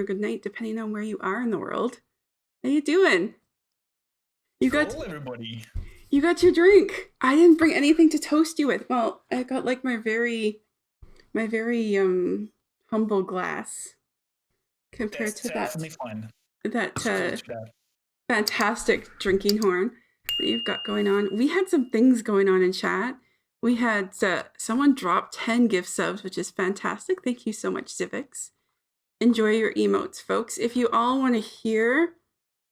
or good night, depending on where you are in the world. How you doing? You got Hello, everybody. you got your drink. I didn't bring anything to toast you with. Well, I got like my very humble glass compared That's to that definitely fun. that Screw to that. fantastic drinking horn that you've got going on. We had some things going on in chat. We had someone drop 10 gift subs, which is fantastic. Thank you so much, Civics. Enjoy your emotes, folks. If you all want to hear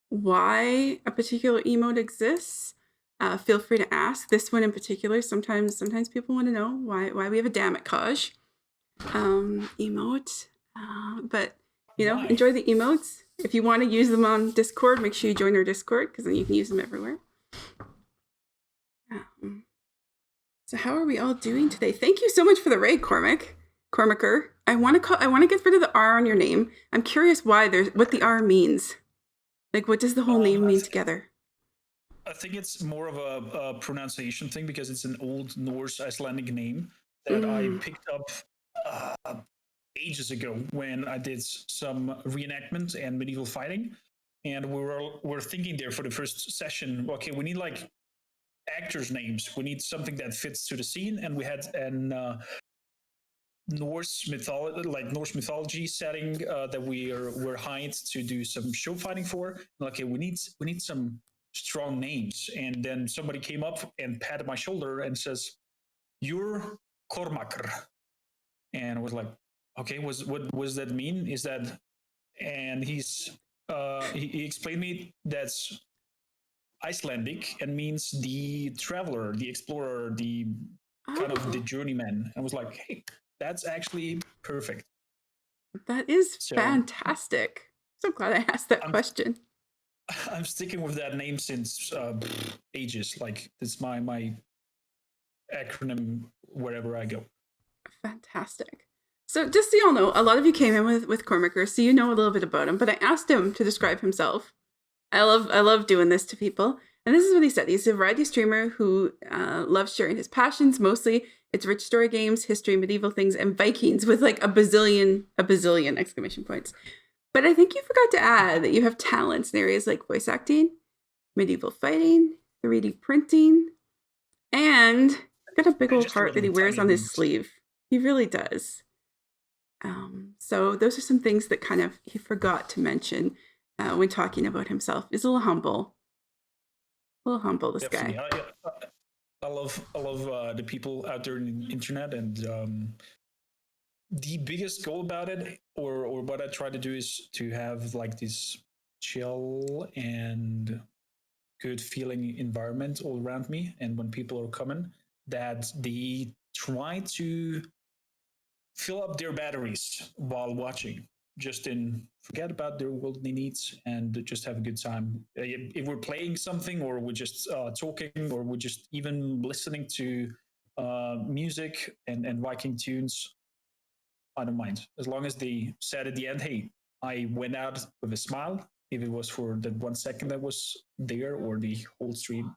why a particular emote exists, feel free to ask. This one in particular, sometimes people want to know why we have a damn it Kaj emote. But Why? enjoy the emotes. If you want to use them on Discord, make sure you join our Discord because then you can use them everywhere. So how are we all doing today? Thank you so much for the raid, Cormacer. I want to get rid of the R on your name. I'm curious what the R means. Like, what does the whole name mean together? I think it's more of a pronunciation thing because it's an old Norse Icelandic name that I picked up ages ago when I did some reenactment and medieval fighting. And we're thinking there for the first session, okay, we need like actors' names. We need something that fits to the scene. And we had an Norse mythology setting that we're hired to do some show fighting for. Okay, we need some strong names. And then somebody came up and patted my shoulder and says, "You're Kormaker," and I was like, "Okay, what does that mean? Is that?" And he explained me that's Icelandic and means the traveler, the explorer, the kind of the journeyman. I was like, "Hey, that's actually perfect." That is So fantastic. So glad I asked that I'm question. I'm sticking with that name since ages. Like it's my acronym wherever I go. Fantastic. So just so y'all know, a lot of you came in with Cormacer, so you know a little bit about him. But I asked him to describe himself. I love doing this to people, and this is what he said. He's a variety streamer who loves sharing his passions. Mostly, it's rich story games, history, medieval things, and Vikings with like a bazillion exclamation points. But I think you forgot to add that you have talents in areas like voice acting, medieval fighting, 3D printing, and got a big And old just a heart that little he wears tiny on his bit. sleeve. He really does. So those are some things that kind of he forgot to mention when talking about himself. He's a little humble. This Definitely, guy. I love the people out there in the internet, and the biggest goal about it, or what I try to do, is to have like this chill and good feeling environment all around me. And when people are coming, that they try to fill up their batteries while watching, just in forget about their worldly needs and just have a good time. If we're playing something, or we're just talking, or we're just even listening to music and Viking tunes, I don't mind, as long as they said at the end, "Hey, I went out with a smile." If it was for that 1 second that was there, or the whole stream,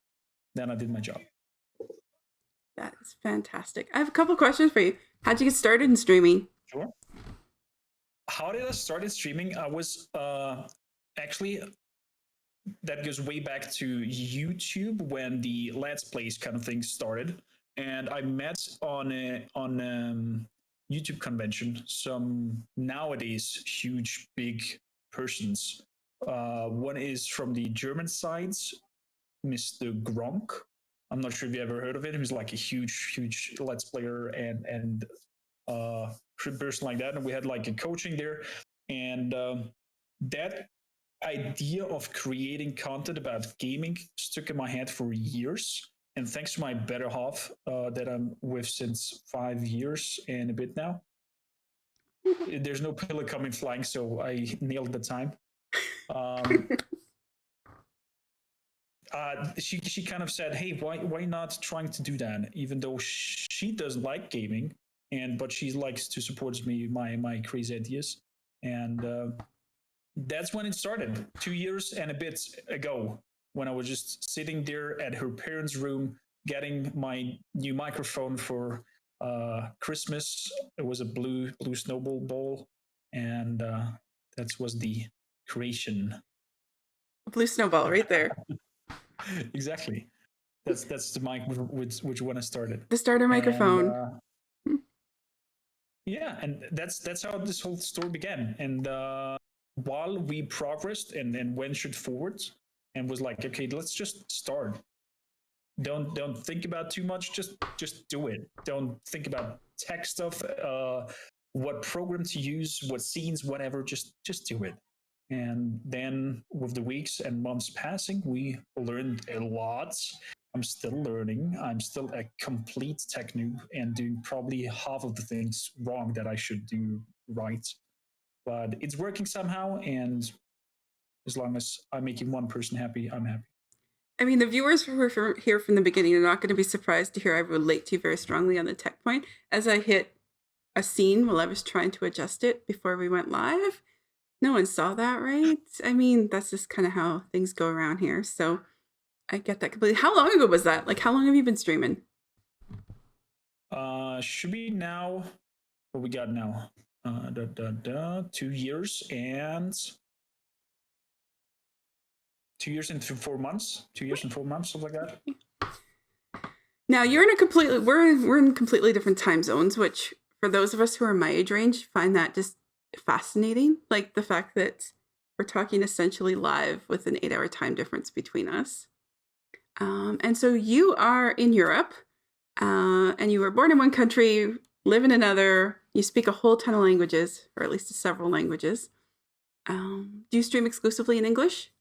then I did my job. That is fantastic. I have a couple questions for you. How'd you get started in streaming? Sure. How did I start streaming? I was actually, that goes way back to YouTube when the Let's Plays kind of thing started, and I met on YouTube convention some nowadays huge big persons. One is from the German sides, Mr. Gronk. I'm not sure if you ever heard of it. He was like a huge Let's Player and person like that, and we had like a coaching there, and that idea of creating content about gaming stuck in my head for years. And thanks to my better half that I'm with since 5 years and a bit now, there's no pillar coming flying, so I nailed the time. Um, she kind of said, "Hey, why not trying to do that?" Even though she doesn't like gaming, but she likes to support me my crazy ideas, and that's when it started 2 years and a bit ago, when I was just sitting there at her parents' room getting my new microphone for Christmas. It was a blue snowball ball, and That was the creation. Blue snowball right there. Exactly. That's the mic with which one I started. The starter And microphone. yeah, and that's how this whole story began. And while we progressed and went straight forward, and was like, okay, let's just start. Don't think about too much. Just do it. Don't think about tech stuff. What program to use, what scenes, whatever. Just do it. And then with the weeks and months passing, we learned a lot. I'm still learning. I'm still a complete tech noob and doing probably half of the things wrong that I should do right. But it's working somehow, and as long as I'm making one person happy, I'm happy. I mean, the viewers who were here from the beginning are not going to be surprised to hear I relate to you very strongly on the tech point. As I hit a scene while I was trying to adjust it before we went live, no one saw that, right? I mean, that's just kind of how things go around here. So I get that completely. How long ago was that? Like, how long have you been streaming? Should be now. What we got now? 2 years and 2 years and 4 months. 2 years and 4 months, something like that. Now you're in a completely we're in completely different time zones, which for those of us who are my age range find that just fascinating. Like the fact that we're talking essentially live with an 8-hour time difference between us. And so you are in Europe, and you were born in one country, live in another. You speak a whole ton of languages, or at least several languages. Do you stream exclusively in English?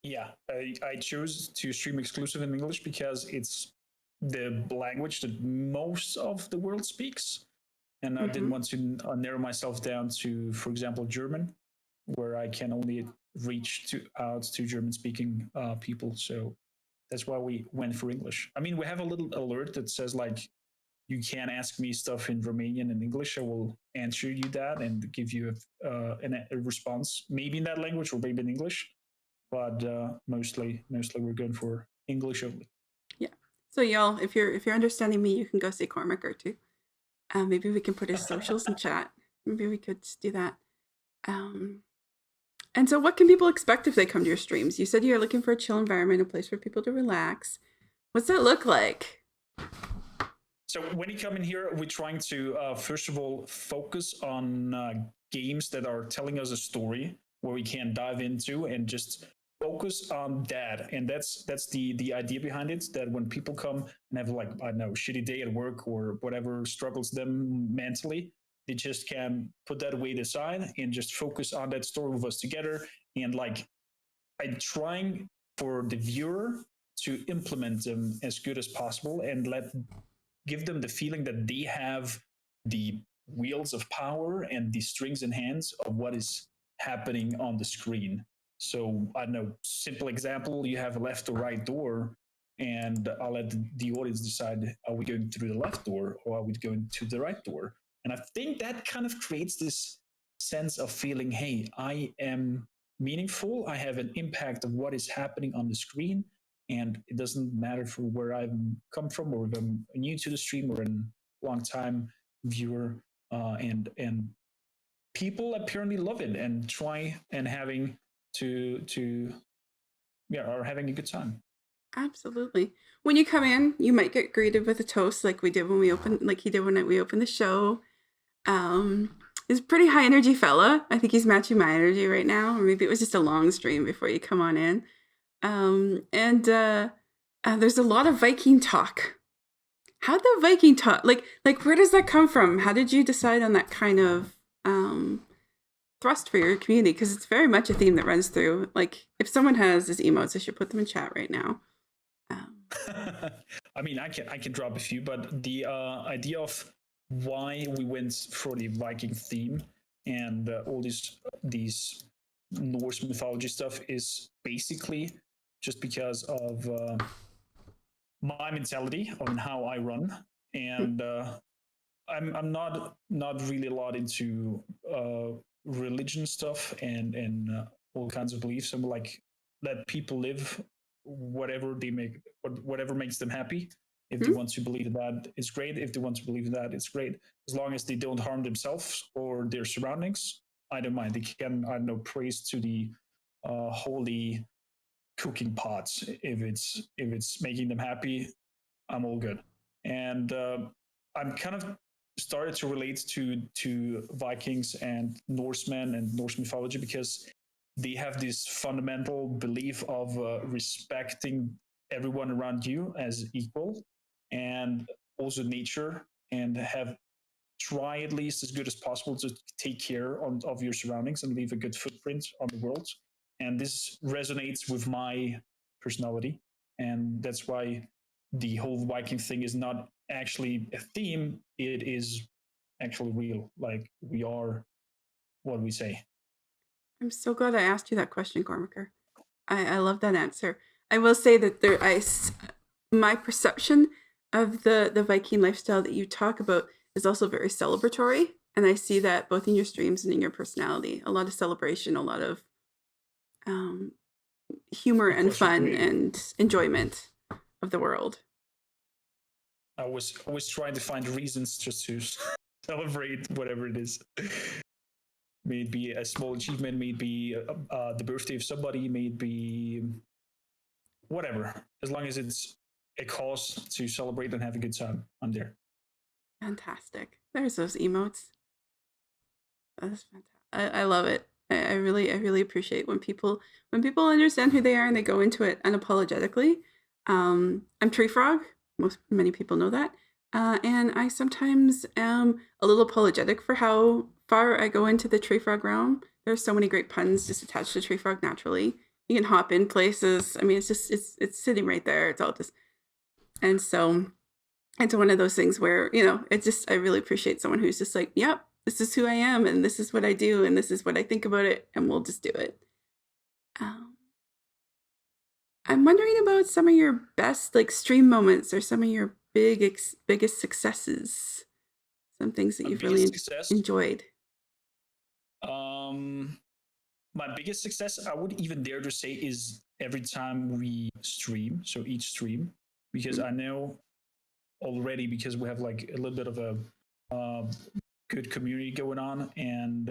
Yeah, I chose to stream exclusive in English because it's the language that most of the world speaks. And I didn't want to narrow myself down to, for example, German, where I can only reach out to German speaking people. So that's why we went for English. I mean, we have a little alert that says, like, you can ask me stuff in Romanian and English. I will answer you that and give you a response, maybe in that language or maybe in English. But mostly we're going for English only. Yeah. So y'all, if you're understanding me, you can go see Cormac or two. Maybe we can put his socials in chat. Maybe we could do that. And so, what can people expect if they come to your streams? You said you're looking for a chill environment, a place for people to relax. What's that look like? So when you come in here, we're trying to first of all focus on games that are telling us a story where we can dive into and just focus on that. And that's the idea behind it. That when people come and have, like, I don't know, shitty day at work or whatever struggles them mentally, they just can put that weight aside and just focus on that story with us together. And like, I'm trying for the viewer to implement them as good as possible and give them the feeling that they have the wheels of power and the strings in hands of what is happening on the screen. So I don't know, simple example, you have a left or right door, and I'll let the audience decide, are we going through the left door or are we going to the right door? And I think that kind of creates this sense of feeling, hey, I am meaningful, I have an impact of what is happening on the screen, and it doesn't matter for where I've come from or if I'm new to the stream or a long time viewer. And people apparently love it and try and having to yeah, are having a good time. Absolutely. When you come in, you might get greeted with a toast, like we did when we opened, like he did when we opened the show. He's a pretty high energy fella. I think he's matching my energy right now, or maybe it was just a long stream before you come on in. And there's a lot of Viking talk. How'd the Viking talk, like where does that come from? How did you decide on that kind of thrust for your community? Because it's very much a theme that runs through. Like, if someone has his emotes, I should put them in chat right now. I mean, I can drop a few, but the idea of why we went for the Viking theme and all these Norse mythology stuff is basically just because of my mentality on how I run, and I'm not really a lot into religion stuff and all kinds of beliefs. I'm like, let people live whatever they make, whatever makes them happy. If they want to believe in that, it's great. If they want to believe in that, it's great. As long as they don't harm themselves or their surroundings, I don't mind. They can, I don't know, praise to the holy cooking pots. If it's making them happy, I'm all good. And I'm kind of started to relate to Vikings and Norsemen and Norse mythology because they have this fundamental belief of respecting everyone around you as equal, and also nature, and have try at least as good as possible to take care of your surroundings and leave a good footprint on the world. And this resonates with my personality. And that's why the whole Viking thing is not actually a theme, it is actually real. Like, we are what we say. I'm so glad I asked you that question, Gormaker. I love that answer. I will say that my perception of the Viking lifestyle that you talk about is also very celebratory, and I see that both in your streams and in your personality. A lot of celebration, a lot of um, humor Of and course, fun and enjoyment of the world. I was always trying to find reasons just to celebrate whatever it is. May it be a small achievement, may it be the birthday of somebody, may it be whatever. As long as it's a cause to celebrate and have a good time, I'm there. Fantastic. There's those emotes. That's fantastic. I love it. I really appreciate when people understand who they are and they go into it unapologetically. I'm Tree Frog. Many people know that. And I sometimes am a little apologetic for how far I go into the Tree Frog realm. There's so many great puns just attached to Tree Frog naturally. You can hop in places. I mean, it's sitting right there. It's all just, and so it's one of those things where, it's just, I really appreciate someone who's just like, yep, this is who I am, and this is what I do, and this is what I think about it, and we'll just do it. I'm wondering about some of your best stream moments, or some of your biggest successes, some things that you've really enjoyed. My biggest success, I would even dare to say, is every time we stream. So each stream, because I know already, because we have like a little bit of a good community going on, and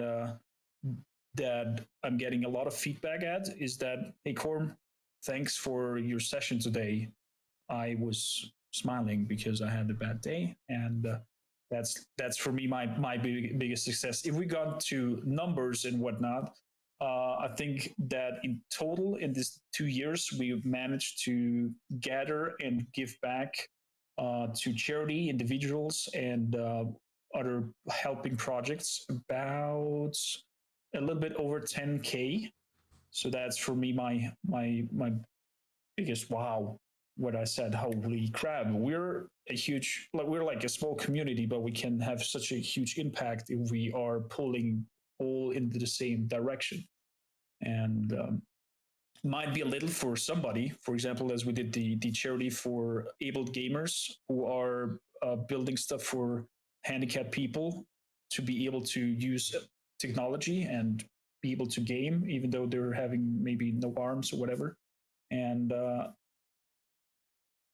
that I'm getting a lot of feedback at, is that, hey Corm, thanks for your session today. I was smiling because I had a bad day, and that's for me my biggest success. If we got to numbers and whatnot, I think that in total in these 2 years we've managed to gather and give back to charity, individuals, and other helping projects about a little bit over 10K. So that's for me my biggest wow. What I said, holy crap, we're a huge, like, we're like a small community, but we can have such a huge impact if we are pulling all into the same direction. And might be a little for somebody, for example, as we did the charity for abled gamers who are building stuff for handicapped people to be able to use technology and be able to game, even though they're having maybe no arms or whatever. And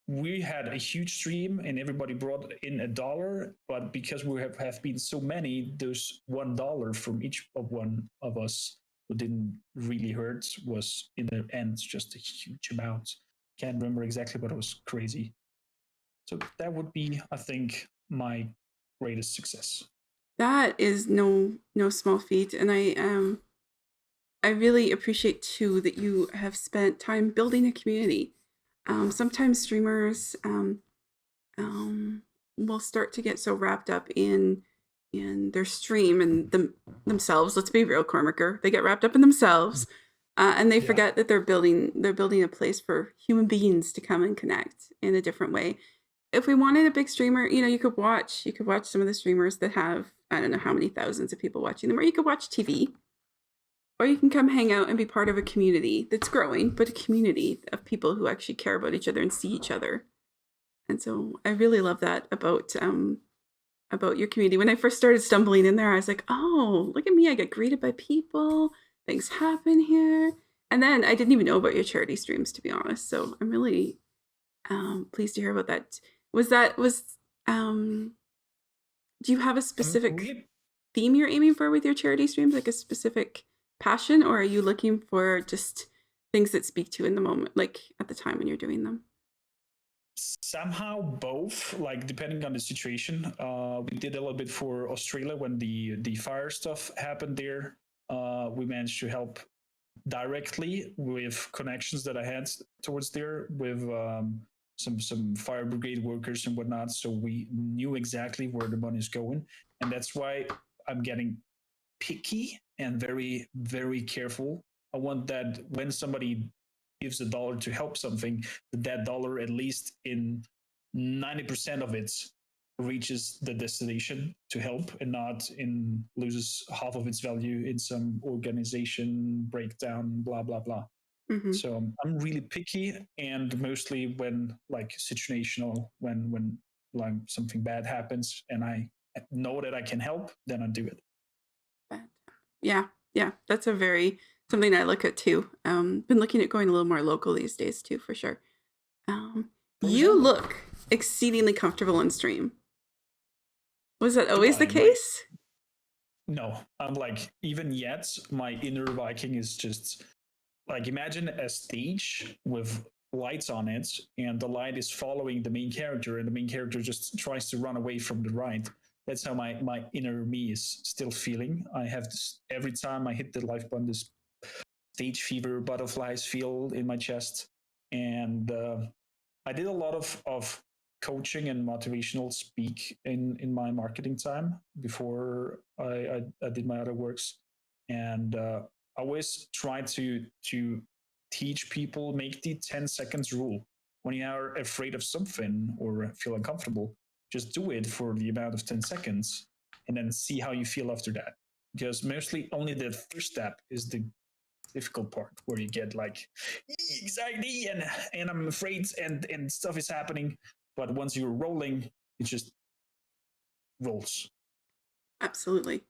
we had a huge stream and everybody brought in $1, but because we have been so many, those $1 from each of one of us who didn't really hurt was in the end just a huge amount. Can't remember exactly, but it was crazy. So that would be, I think, my greatest success. That is no small feat, and I really appreciate too that you have spent time building a community. Sometimes streamers will start to get so wrapped up in their stream and themselves. Let's be real, Cormaker. They get wrapped up in themselves, and they forget that they're building a place for human beings to come and connect in a different way. If we wanted a big streamer, you could watch some of the streamers that have, I don't know how many thousands of people watching them, or you could watch TV. Or you can come hang out and be part of a community that's growing, but a community of people who actually care about each other and see each other. And so I really love that about your community. When I first started stumbling in there, I was like, oh, look at me. I get greeted by people. Things happen here. And then I didn't even know about your charity streams, to be honest. So I'm really pleased to hear about that. Do you have a specific... theme you're aiming for with your charity streams, like a specific passion, or are you looking for just things that speak to you in the moment, like at the time when you're doing them? Somehow both, like depending on the situation. We did a little bit for Australia when the fire stuff happened there. We managed to help directly with connections that I had towards there with some fire brigade workers and whatnot. So we knew exactly where the money is going, and that's why I'm getting picky and very very careful. I want that when somebody gives a dollar to help something, that dollar at least in 90% of it reaches the destination to help and not in loses half of its value in some organization breakdown, blah blah blah. Mm-hmm. So I'm really picky, and mostly when like situational, when like something bad happens and I know that I can help, then I do it. Yeah, yeah, that's a very something I look at too. Been looking at going a little more local these days too, for sure. For You example, look exceedingly comfortable on stream. Was that do always the I? My case? no, I'm like even yet my inner Viking is just like imagine a stage with lights on it and the light is following the main character and the main character just tries to run away from the ride. That's how my inner me is still feeling. I have this every time I hit the life button, this stage fever butterflies feel in my chest. And I did a lot of coaching and motivational speak in my marketing time before I did my other works. And I always try to teach people make the 10 seconds rule. When you are afraid of something or feel uncomfortable, just do it for the amount of 10 seconds and then see how you feel after that. Because mostly only the first step is the difficult part where you get like anxiety and I'm afraid and stuff is happening. But once you're rolling, it just rolls. Absolutely.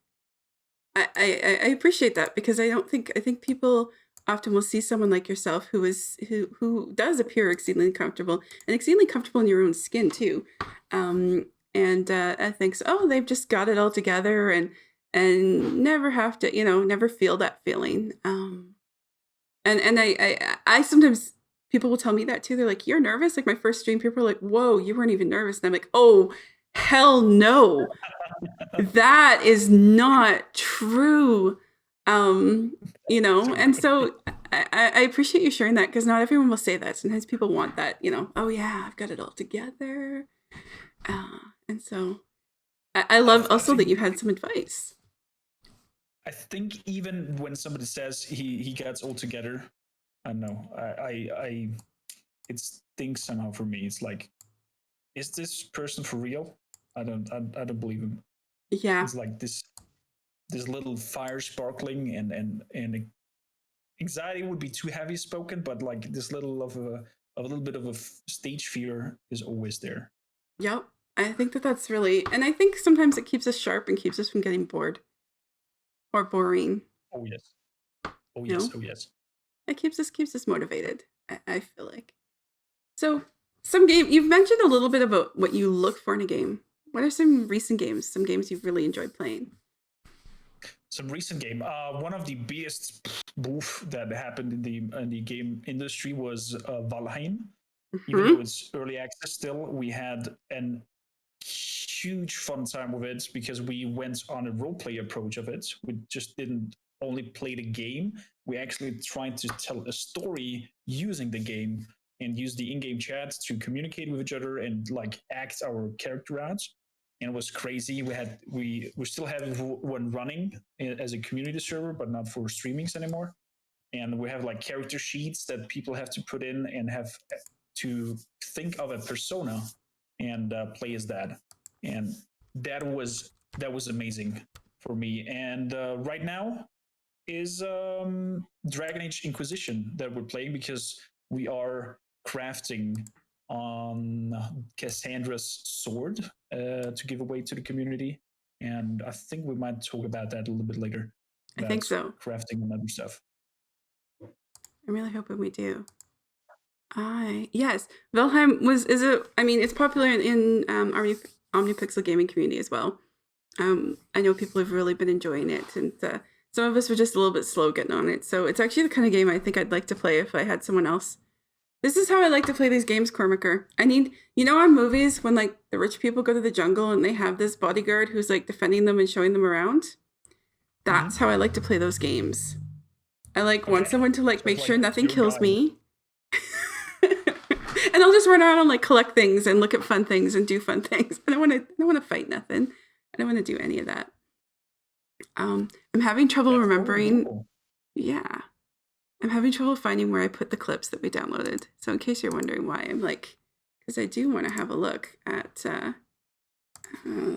I appreciate that because I think people often will see someone like yourself who does appear exceedingly comfortable and exceedingly comfortable in your own skin too, and I think so, oh, they've just got it all together and never have to, never feel that feeling. And I sometimes people will tell me that too. They're like, "You're nervous?" Like my first stream, people are like, "Whoa, you weren't even nervous." And I'm like, "Oh, hell no. That is not true." Um, So and so I appreciate you sharing that because not everyone will say that. Sometimes people want that, oh yeah, I've got it all together. And so I love I also that think you had some advice. I think even when somebody says he gets all together, I don't know. I it stinks somehow for me. It's like, is this person for real? I don't believe him. Yeah. It's like this little fire sparkling and anxiety would be too heavy spoken, but like this little of a little bit of a stage fear is always there. Yep. I think that that's really, and I think sometimes it keeps us sharp and keeps us from getting bored or boring. Oh yes, oh You yes, know, oh yes. it keeps us motivated. I feel like. So, some game you've mentioned a little bit about what you look for in a game. What are some recent games? Some games you've really enjoyed playing? Some recent game. One of the biggest boof that happened in the game industry was Valheim. Even though Hmm. it's early access, still we had an huge fun time with it because we went on a role play approach of it. We just didn't only play the game. We actually tried to tell a story using the game and use the in-game chat to communicate with each other and like act our character out. And it was crazy. We still have one running as a community server, but not for streamings anymore. And we have like character sheets that people have to put in and have to think of a persona and play as that. And that was amazing for me. And right now is Dragon Age Inquisition that we're playing because we are crafting on Cassandra's sword to give away to the community. And I think we might talk about that a little bit later I think about so. crafting and other stuff. I'm really hoping we do. I yes, Valheim was is it? I mean, it's popular in OmniPixel gaming community as well. I know people have really been enjoying it, and some of us were just a little bit slow getting on it. So it's actually the kind of game I think I'd like to play if I had someone else. This is how I like to play these games, Cormaker. I need, on movies when like the rich people go to the jungle and they have this bodyguard who's like defending them and showing them around. That's how I like to play those games. I want someone to like make sure nothing kills me. And I'll just run around and like collect things and look at fun things and do fun things. I don't want to fight nothing. I don't want to do any of that. I'm having trouble remembering. Cool. Yeah. I'm having trouble finding where I put the clips that we downloaded. So in case you're wondering why, I'm like, because I do want to have a look at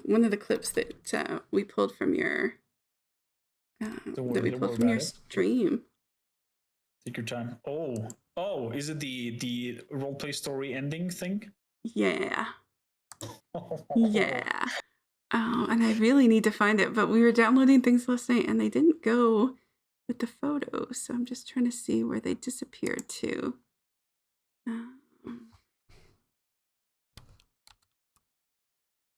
one of the clips that we pulled from your stream. Take your time. Oh, is it the roleplay story ending thing? Yeah. Yeah. Oh, and I really need to find it, but we were downloading things last night and they didn't go with the photos, so I'm just trying to see where they disappeared to.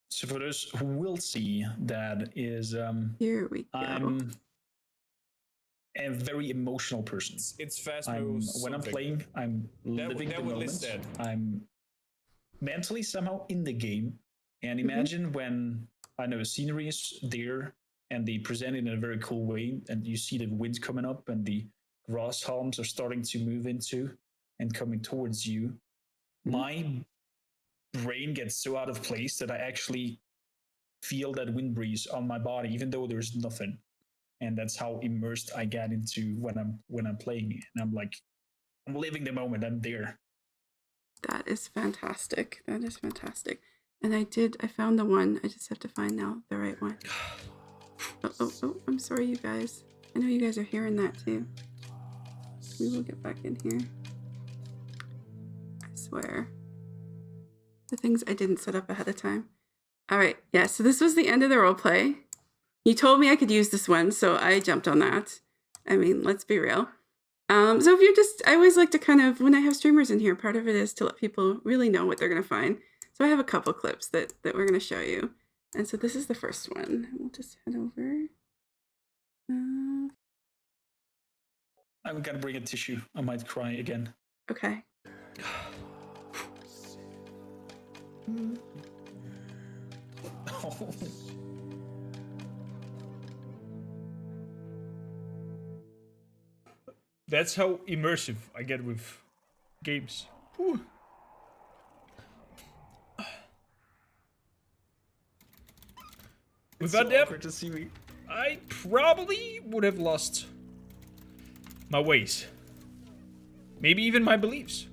So for those who will see, that is here we go. I'm a very emotional person. It's fast moves. When I'm playing, I'm living the moment. I'm mentally somehow in the game. And imagine when I know scenery is there and they present it in a very cool way, and you see the wind coming up and the grass halms are starting to move into and coming towards you. My brain gets so out of place that I actually feel that wind breeze on my body, even though there's nothing. And that's how immersed I get into when I'm playing. And I'm like, I'm living the moment. I'm there. That is fantastic. That is fantastic. And I found the one. I just have to find now the right one. Oh, I'm sorry, you guys. I know you guys are hearing that too. We will get back in here. I swear. The things I didn't set up ahead of time. All right, yeah, so this was the end of the roleplay. You told me I could use this one, so I jumped on that. I mean, let's be real. So if I always like to kind of, when I have streamers in here, part of it is to let people really know what they're going to find. So I have a couple clips that we're going to show you. And so this is the first one. We'll just head over. I'm going to bring a tissue. I might cry again. Okay. That's how immersive I get with games. Ooh. Without them, to see me. I probably would have lost my ways. Maybe even my beliefs.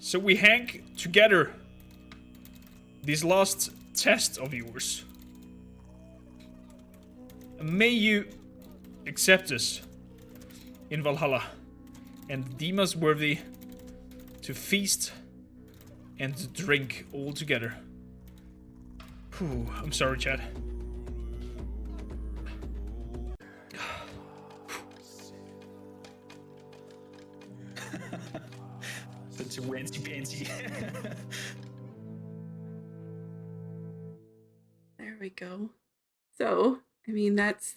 So we hang together this last test of yours. May you accept us in Valhalla and deem us worthy to feast and to drink all together. Whew, I'm sorry, Chad. Such a wancy-pancy. There we go. So, I mean, that's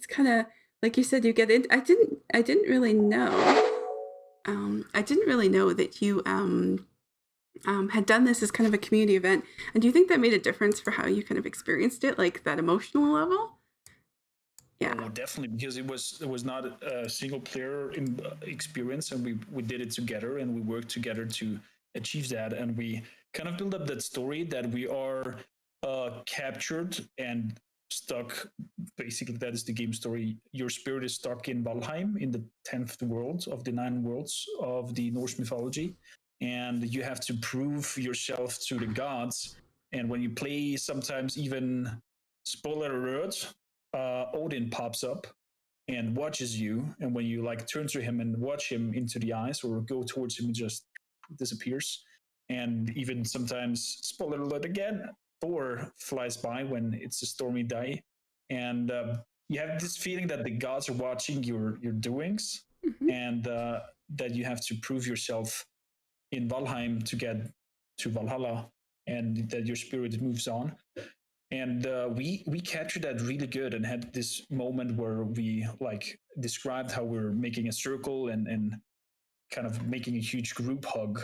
kind of like you said. You get in. I didn't really know. I didn't really know that you had done this as kind of a community event. And do you think that made a difference for how you kind of experienced it, like that emotional level? Yeah, oh, definitely, because it was not a single player experience, and we did it together, and we worked together to achieve that, and we kind of build up that story that we are captured and stuck. Basically, that is the game story. Your spirit is stuck in Valheim, in the 10th world of the 9 worlds of the Norse mythology, and you have to prove yourself to the gods. And when you play, sometimes even, spoiler alert, Odin pops up and watches you, and when you like turn to him and watch him into the eyes or go towards him, he just disappears. And even sometimes, spoiler alert again, Thor flies by when it's a stormy day, and you have this feeling that the gods are watching your doings, and that you have to prove yourself in Valheim to get to Valhalla, and that your spirit moves on. And we captured that really good, and had this moment where we like described how we're making a circle and kind of making a huge group hug.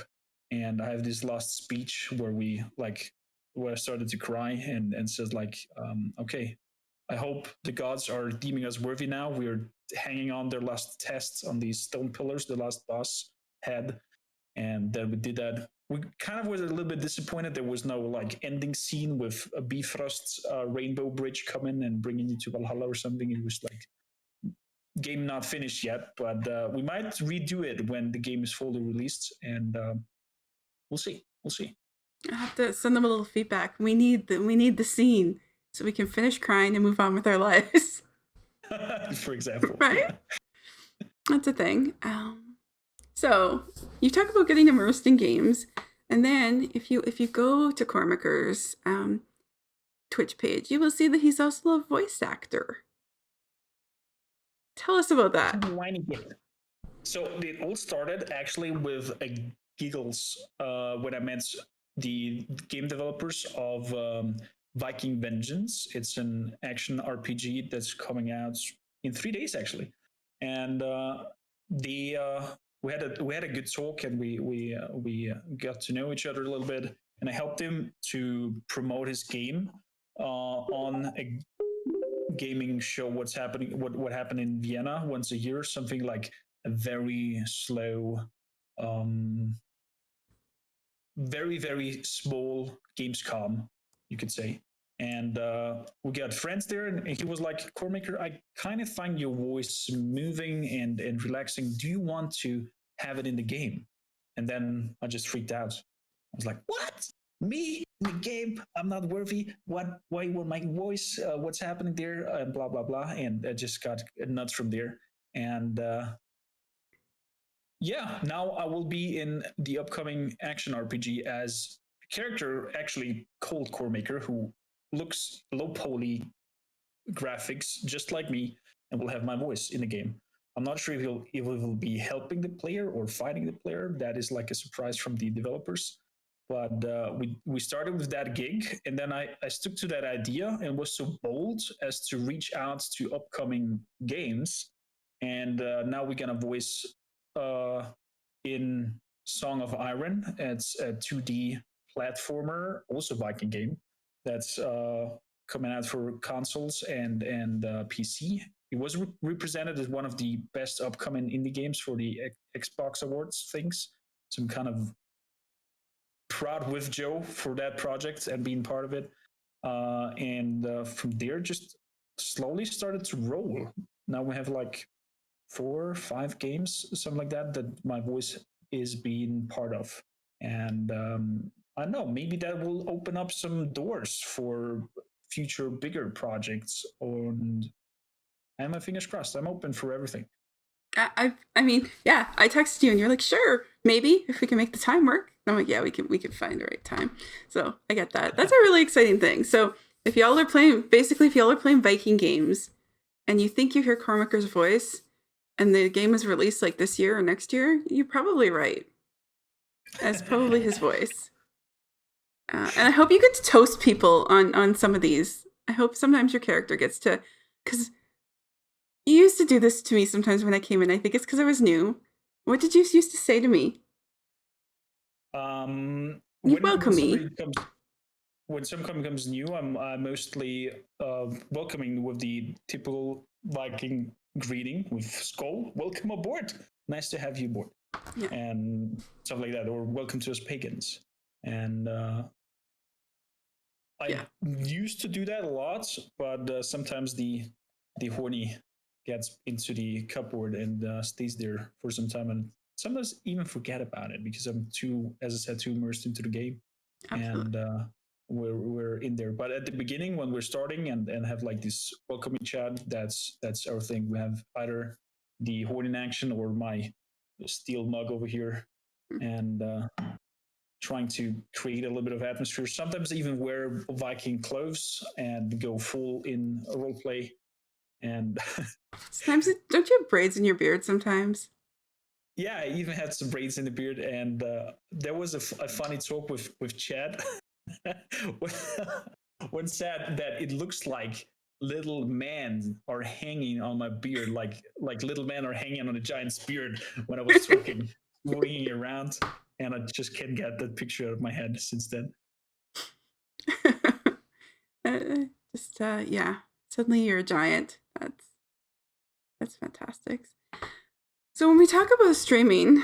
And I have this last speech where we like where I started to cry and said like, okay, I hope the gods are deeming us worthy now. We're hanging on their last tests on these stone pillars the last boss had, and then we did that. We kind of was a little bit disappointed there was no like ending scene with a Bifrost's rainbow bridge coming and bringing you to Valhalla or something. It was like game not finished yet, but we might redo it when the game is fully released, and we'll see. We'll see. I have to send them a little feedback. We need the scene so we can finish crying and move on with our lives. For example, right? That's a thing. So you talk about getting immersed in games, and then if you go to Cormaker's Twitch page, you will see that he's also a voice actor. Tell us about that. So it all started actually with a giggles when I met the game developers of Viking Vengeance. It's an action RPG that's coming out in 3 days actually, and we had a good talk, and we got to know each other a little bit, and I helped him to promote his game on a gaming show. What happened in Vienna once a year, something like a very slow, very very small Gamescom, you could say. And we got friends there, and he was like, Cormaker, I kind of find your voice moving and relaxing. Do you want to have it in the game? And then I just freaked out. I was like, what? Me in the game? I'm not worthy. What? Why will my voice? What's happening there? Blah blah blah. And I just got nuts from there. And yeah, now I will be in the upcoming action RPG as a character actually called Coremaker, who looks low poly graphics just like me, and will have my voice in the game. I'm not sure if he will be helping the player or fighting the player. That is like a surprise from the developers. But we started with that gig, and then I stuck to that idea and was so bold as to reach out to upcoming games. And now we're gonna voice uh, in Song of Iron. It's a 2D platformer, also Viking game that's coming out for consoles and PC. It was represented as one of the best upcoming indie games for the Xbox Awards things. So I'm kind of proud with Joe for that project and being part of it. And from there, just slowly started to roll. Now we have like 4 or 5 games, something like that, that my voice is being part of. And I don't know, maybe that will open up some doors for future bigger projects. And my fingers crossed. I'm open for everything. I mean, yeah, I texted you and you're like, sure, maybe if we can make the time work. I'm like, yeah, we can find the right time. So I get that. That's a really exciting thing. So if y'all are playing Viking games and you think you hear Cormaker's voice and the game is released like this year or next year, you're probably right. That's probably his voice. And I hope you get to toast people on some of these. I hope sometimes your character gets to, because you used to do this to me sometimes when I came in. I think it's because I was new. What did you used to say to me? You welcome me. When someone comes new, I'm mostly welcoming with the typical Viking greeting with Skull. Welcome aboard. Nice to have you aboard. Yeah. And stuff like that. Or welcome to us pagans. And I used to do that a lot, but sometimes the horny gets into the cupboard and stays there for some time, and sometimes even forget about it because I'm too, as I said, too immersed into the game. Absolutely. And we're in there. But at the beginning, when we're starting and have like this welcoming chat, that's our thing. We have either the horn in action or my steel mug over here, and trying to create a little bit of atmosphere. Sometimes even wear Viking clothes and go full in role play. And sometimes, don't you have braids in your beard sometimes? yeah, I even had some braids in the beard, and there was a funny talk with Chad when, when said that it looks like little men are hanging on my beard, like little men are hanging on a giant's beard when I was talking, swinging around, and I just can't get that picture out of my head since then. Uh, yeah. Suddenly you're a giant. That's fantastic. So when we talk about streaming,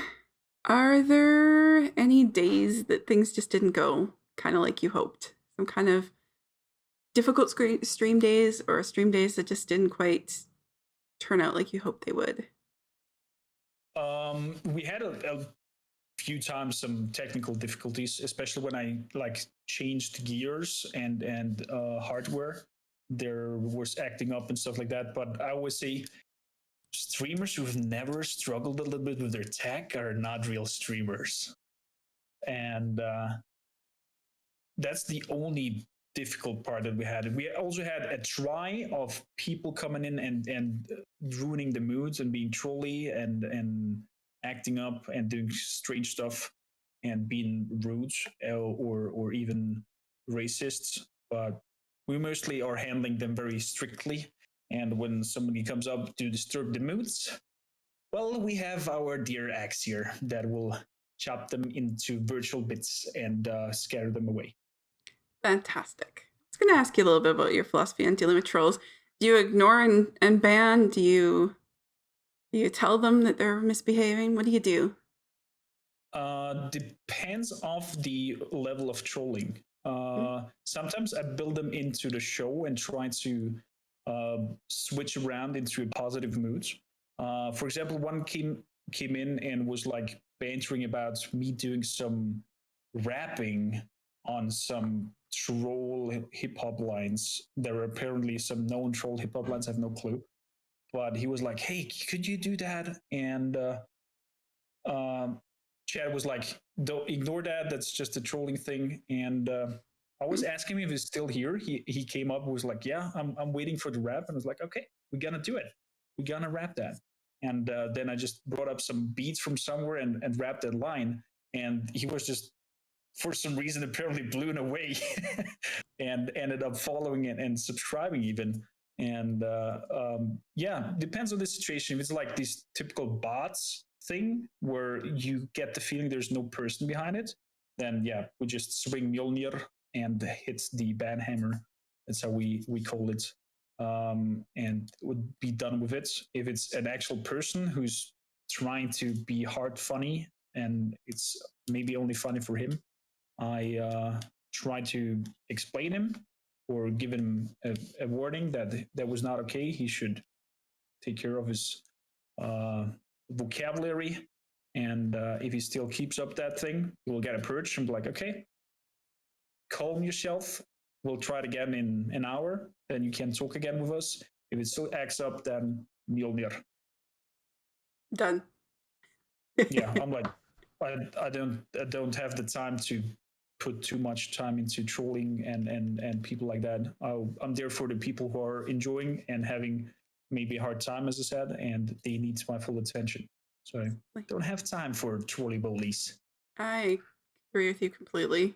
are there any days that things just didn't go kind of like you hoped? Some kind of difficult stream days or stream days that just didn't quite turn out like you hoped they would? We had a few times some technical difficulties, especially when I like changed gears and hardware. There was acting up and stuff like that. But I always say streamers who've never struggled a little bit with their tech are not real streamers, and that's the only difficult part that we had. We also had a try of people coming in and ruining the moods and being trolly and acting up and doing strange stuff and being rude or even racist. But we mostly are handling them very strictly. And when somebody comes up to disturb the moods, well, we have our dear axe here that will chop them into virtual bits and scare them away. Fantastic. I was going to ask you a little bit about your philosophy on dealing with trolls. Do you ignore and ban? Do you tell them that they're misbehaving? What do you do? Depends of the level of trolling. Mm. Sometimes I build them into the show and try to switch around into a positive mood. For example, one came in and was like bantering about me doing some rapping on some troll hip hop lines. There are apparently some known troll hip hop lines. I have no clue, but he was like, "Hey, could you do that?" And um, Chad was like, "Don't ignore that. That's just a trolling thing." And I was asking him if he's still here. He came up and was like, "Yeah, I'm waiting for the rap." And I was like, "Okay, we're gonna do it. We're gonna rap that." And then I just brought up some beats from somewhere and rapped that line. And he was just, for some reason, apparently blown away and ended up following it and subscribing even. And yeah, depends on the situation. If it's like these typical bots thing where you get the feeling there's no person behind it, then yeah, we just swing Mjolnir and hit the ban hammer. That's how we call it. And would be done with it. If it's an actual person who's trying to be hard funny and it's maybe only funny for him, I tried to explain him or give him a warning that that was not okay. He should take care of his uh, vocabulary. And if he still keeps up that thing, he will get a purge and be like, okay, calm yourself. We'll try it again in an hour. Then you can talk again with us. If it still acts up, then Mjolnir. Done. Yeah, I'm like, I don't have the time to put too much time into trolling and people like that. I'm there for the people who are enjoying and having maybe a hard time, as I said, and they need my full attention. So I don't have time for trolly bullies. I agree with you completely.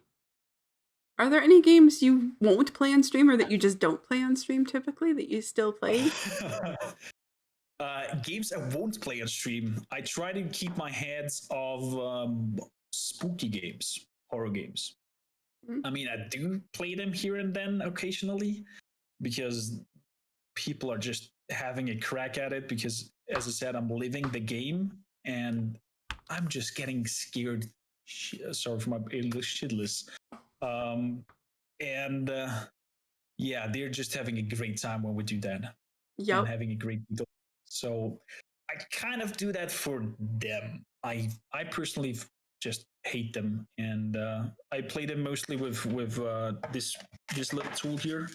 Are there any games you won't play on stream or that you just don't play on stream typically that you still play? Games I won't play on stream. I try to keep my heads of spooky games, horror games. Mm. I mean, I do play them here and then occasionally because people are just having a crack at it. Because, as I said, I'm living the game and I'm just getting scared. Sorry for my English, shitless. Um, and yeah, they're just having a great time when we do that and Yep. having a great deal. So I kind of do that for them. I personally just hate them, and I play them mostly with this little tool here.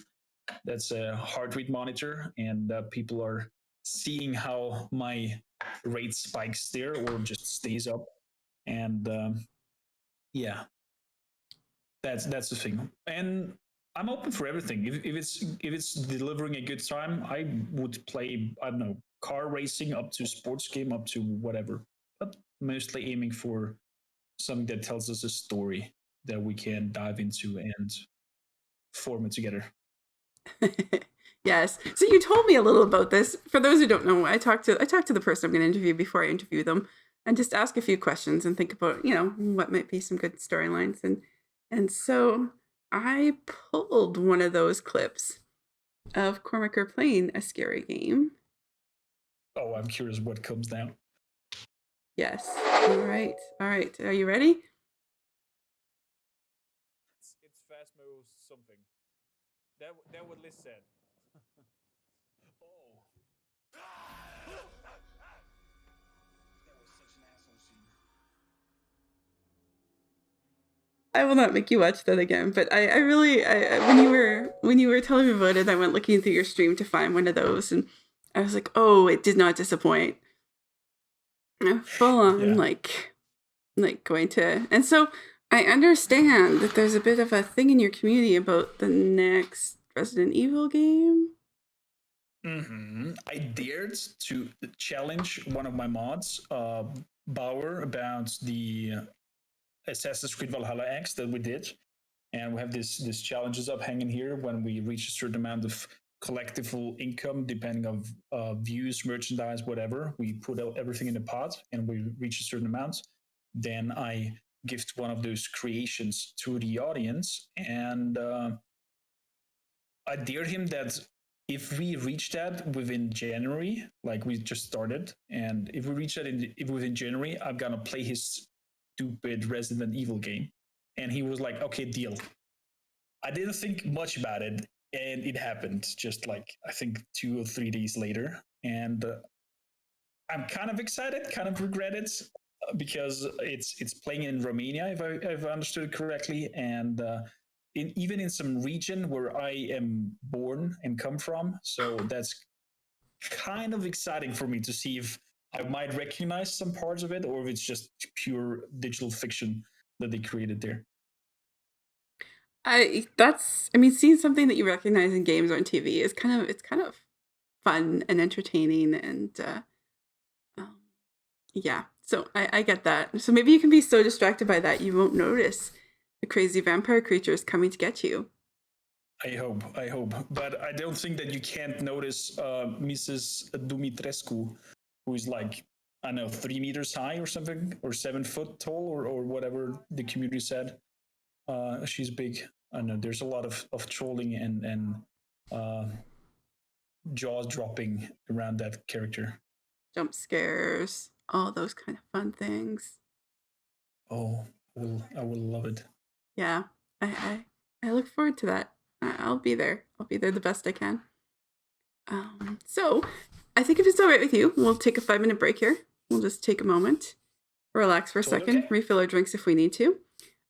That's a heart rate monitor, and people are seeing how my rate spikes there or just stays up. And yeah, that's the thing. And I'm open for everything. If it's delivering a good time, I would play, I don't know, car racing up to sports game up to whatever. But mostly aiming for something that tells us a story that we can dive into and form it together. Yes. So you told me a little about this. For those who don't know, I talked to the person I'm going to interview before I interview them, and just ask a few questions and think about what might be some good storylines, and so I pulled one of those clips of Cormaker playing a scary game. Oh, I'm curious what comes now. Yes. All right. Are you ready? It's Phasmo something. That what Liz said. Oh. That was such an asshole scene. I will not make you watch that again. But I really, when you were telling me about it, I went looking through your stream to find one of those, and I was like, oh, it did not disappoint. Full on, like going to, and so I understand that there's a bit of a thing in your community about the next Resident Evil game. I dared to challenge one of my mods, Bauer, about the Assassin's Creed Valhalla X that we did, and we have this challenges up hanging here. When we reach a certain amount of collectible income, depending of views, merchandise, whatever, we put out everything in a pot, and we reach a certain amount. Then I gift one of those creations to the audience, and I dared him that if we reach that within January, like we just started, and if we reach that within January, I'm gonna play his stupid Resident Evil game. And he was like, okay, deal. I didn't think much about it, and it happened just like I think 2 or 3 days later. And I'm kind of excited, kind of regret it because it's playing in Romania, if I understood it correctly, and even in some region where I am born and come from. So that's kind of exciting for me to see if I might recognize some parts of it, or if it's just pure digital fiction that they created there. I mean, seeing something that you recognize in games or on TV is kind of fun and entertaining, and um, yeah. So I get that. So maybe you can be so distracted by that you won't notice the crazy vampire creatures coming to get you. I hope. But I don't think that you can't notice Mrs. Dumitrescu, who is like, I don't know, 3 meters high or something, or 7 foot tall, or whatever the community said. She's big. I know there's a lot of trolling and uh, jaw dropping around that character. Jump scares, all those kind of fun things. Oh, I will love it. Yeah, I look forward to that. I'll be there. I'll be there the best I can. So, I think if it's all right with you, we'll take a 5-minute break here. We'll just take a moment, relax for a Totally second, okay. refill our drinks if we need to.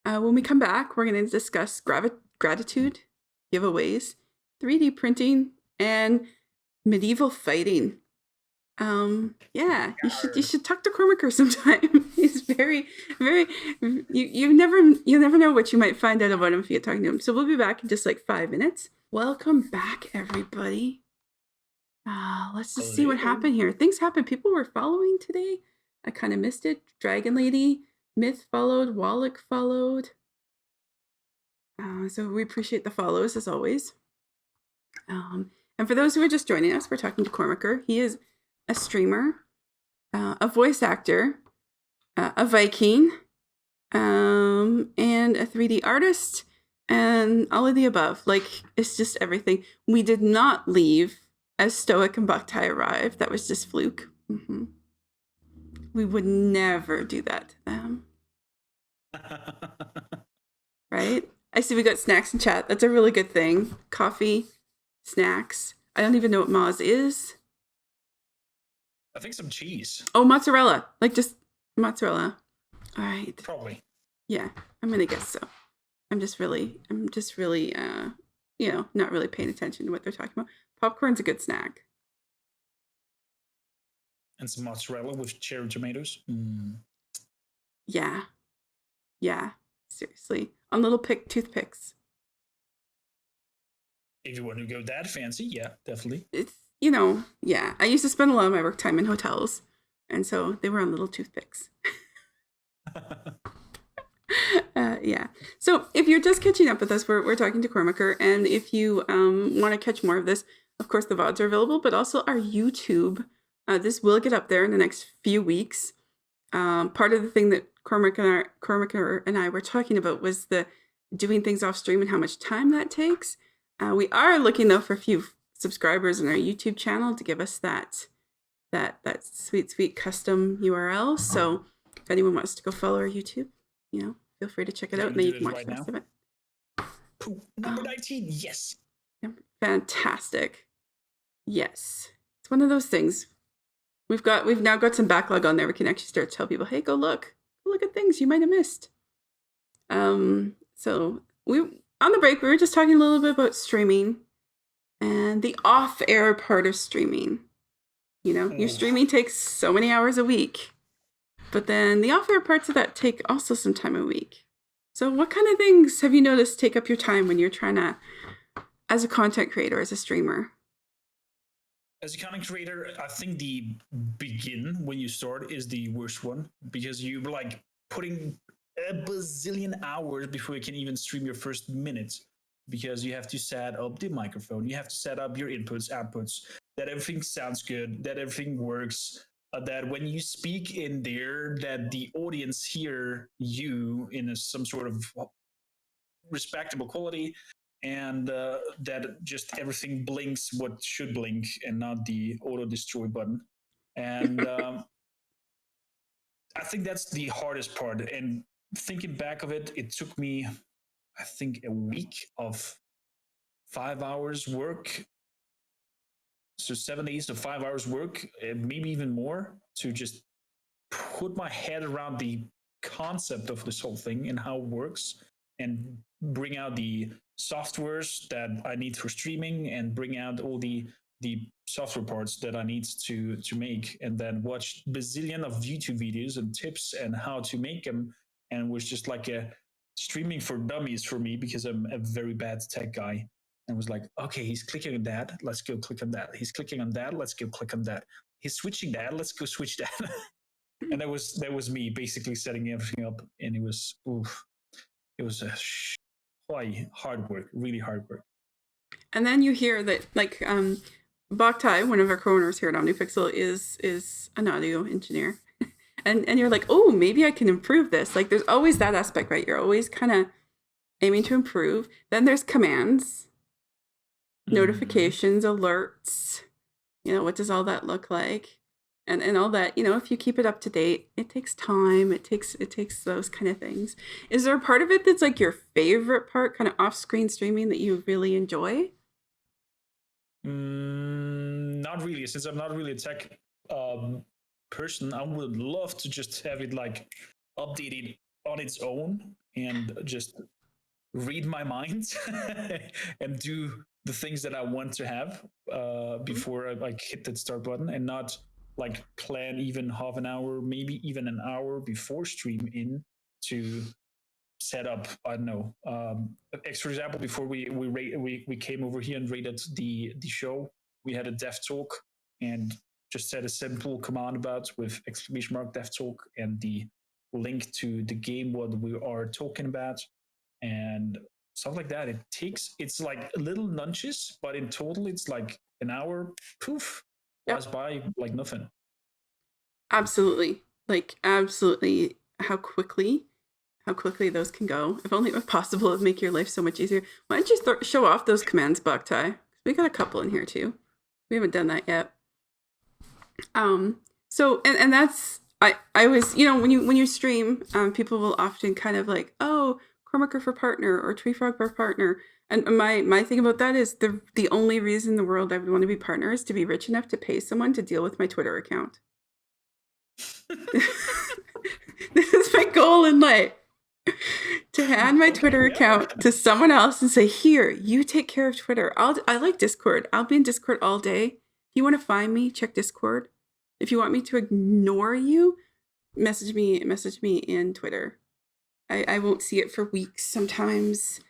When we come back, we're going to discuss gratitude, giveaways, 3D printing, and medieval fighting. Yeah, you should talk to Cormaker sometime. He's very, very. You never know what you might find out about him if you talk to him. So we'll be back in just like 5 minutes. Welcome back, everybody. Let's just see what happened here. Things happened. People were following today. I kind of missed it. Dragon Lady, Myth followed, Wallach followed. So we appreciate the follows as always. And for those who are just joining us, we're talking to Cormaker. He is a streamer, a voice actor, a Viking, and a 3D artist, and all of the above. Like, it's just everything. We did not leave as Stoic and Buktai arrived. That was just fluke. Mm-hmm. We would never do that to them. Right? I see we got snacks in chat. That's a really good thing. Coffee, snacks. I don't even know what Moz is. I think some cheese. Oh, mozzarella. Like just mozzarella. All right. Probably. Yeah, I'm gonna guess so. I'm just really, not really paying attention to what they're talking about. Popcorn's a good snack. And some mozzarella with cherry tomatoes. Yeah. Seriously, on little toothpicks. If you want to go that fancy, yeah, definitely. It's yeah. I used to spend a lot of my work time in hotels, and so they were on little toothpicks. Yeah. So if you're just catching up with us, we're talking to Cormaker, and if you want to catch more of this, of course the VODs are available, but also our YouTube. This will get up there in the next few weeks. Part of the thing that Cormaker and I were talking about was the doing things off stream and how much time that takes. We are looking though for a few subscribers on our YouTube channel to give us that sweet custom URL. So if anyone wants to go follow our YouTube, feel free to check it out, and then you can watch the rest of it. Number 19, yes. Fantastic. Yes. It's one of those things. We've now got some backlog on there. We can actually start to tell people, hey, go look at things you might have missed. So on the break, we were just talking a little bit about streaming and the off-air part of streaming. Your streaming takes so many hours a week, but then the off-air parts of that take also some time a week. So what kind of things have you noticed take up your time when you're trying to, as a content creator, as a streamer? As a content creator, I think the begin when you start is the worst one, because you're like putting a bazillion hours before you can even stream your first minute, because you have to set up the microphone, you have to set up your inputs, outputs, that everything sounds good, that everything works, that when you speak in there, that the audience hear you in some sort of respectable quality, and that just everything blinks what should blink and not the auto destroy button. And I think that's the hardest part. And thinking back of it, it took me, I think, a week of 5 hours work. So 7 days of 5 hours work, maybe even more, to just put my head around the concept of this whole thing and how it works, and bring out the softwares that I need for streaming, and bring out all the software parts that I need to make, and then watch bazillion of YouTube videos and tips and how to make them. And it was just like a streaming for dummies for me, because I'm a very bad tech guy. And was like, okay, he's clicking on that, let's go click on that. He's clicking on that, let's go click on that. He's switching that, let's go switch that. And that was me basically setting everything up, and it was a hard work, really hard work. And then you hear that, like, Boktai, one of our co-owners here at OmniPixel, is an audio engineer. And you're like, oh, maybe I can improve this. Like, there's always that aspect, right? You're always kind of aiming to improve. Then there's commands, notifications, alerts. What does all that look like? And all that, if you keep it up to date, it takes time. It takes those kind of things. Is there a part of it that's like your favorite part, kind of off-screen streaming, that you really enjoy? Not really, since I'm not really a tech person. I would love to just have it like updated on its own and just read my mind and do the things that I want to have before I like hit that start button, and not like plan even half an hour, maybe even an hour before stream in to set up. I don't know. For example, before we came over here and rated the show, we had a dev talk and just said a simple command about with exclamation mark dev talk and the link to the game what we are talking about and stuff like that. It's like little nudges, but in total it's like an hour poof pass by like nothing. Absolutely. Like, absolutely. How quickly those can go. If only it were possible, it would make your life so much easier. Why don't you show off those commands, Boktai? We got a couple in here too. We haven't done that yet. So and that's I was, when you stream, people will often kind of like, oh, Cormaker for partner or Treefrog for partner. And my thing about that is the only reason in the world I would want to be partner is to be rich enough to pay someone to deal with my Twitter account. This is my goal in life. To hand my Twitter account to someone else and say, here, you take care of Twitter. I like Discord. I'll be in Discord all day. If you want to find me, check Discord. If you want me to ignore you, message me in Twitter. I won't see it for weeks sometimes.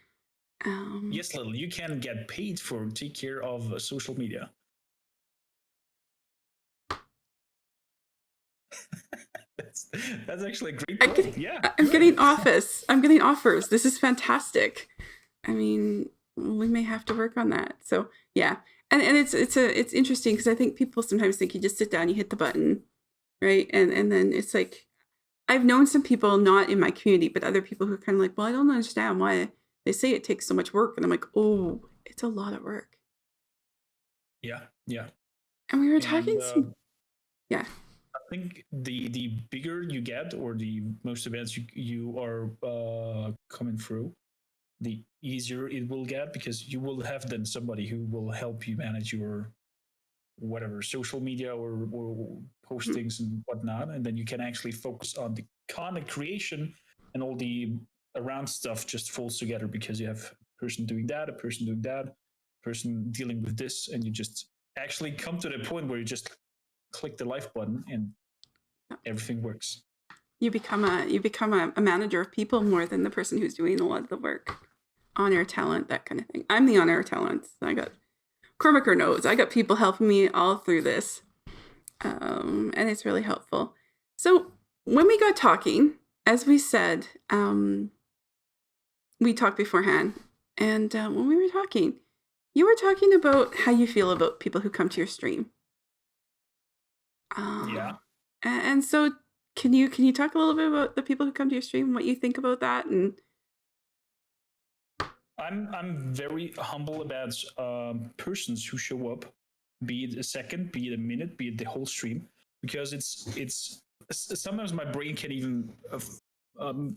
Yes, Little, you can get paid for take care of social media. that's that's actually a great I'm goal. getting, Yeah, I'm good. getting office. I'm getting offers. This is fantastic. I mean, we may have to work on that. So yeah, and it's interesting because I think people sometimes think you just sit down, you hit the button, right, and then it's like I've known some people not in my community, but other people who are kind of like, well, I don't understand why they say it takes so much work, and I'm like, oh, it's a lot of work. Yeah, yeah. And we were And talking some, yeah, I think the bigger you get, or the most events you are coming through, the easier it will get, because you will have then somebody who will help you manage your whatever social media or mhm, postings and whatnot, and then you can actually focus on the content creation, and all the around stuff just falls together because you have a person doing that, a person doing that, a person dealing with this, and you just actually come to the point where you just click the live button and everything works. you become a manager of people more than the person who's doing a lot of the work, on air talent, that kind of thing. I'm the on air talent. I got Cormaker knows. I got people helping me all through this, and it's really helpful. So when we got talking, as we said, we talked beforehand, and when we were talking, you were talking about how you feel about people who come to your stream. Yeah, And so can you talk a little bit about the people who come to your stream, what you think about that, and I'm very humble about persons who show up, be it a second, be it a minute, be it the whole stream, because it's sometimes my brain can even um,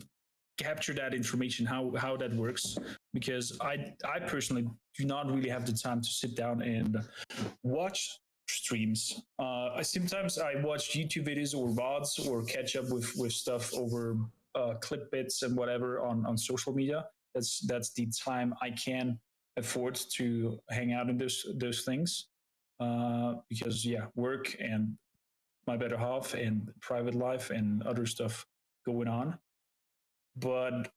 capture that information, how that works, because I personally do not really have the time to sit down and watch streams. Sometimes I watch YouTube videos or VODs, or catch up with stuff over clip bits and whatever on social media. That's the time I can afford to hang out in those things, because yeah, work and my better half and private life and other stuff going on. But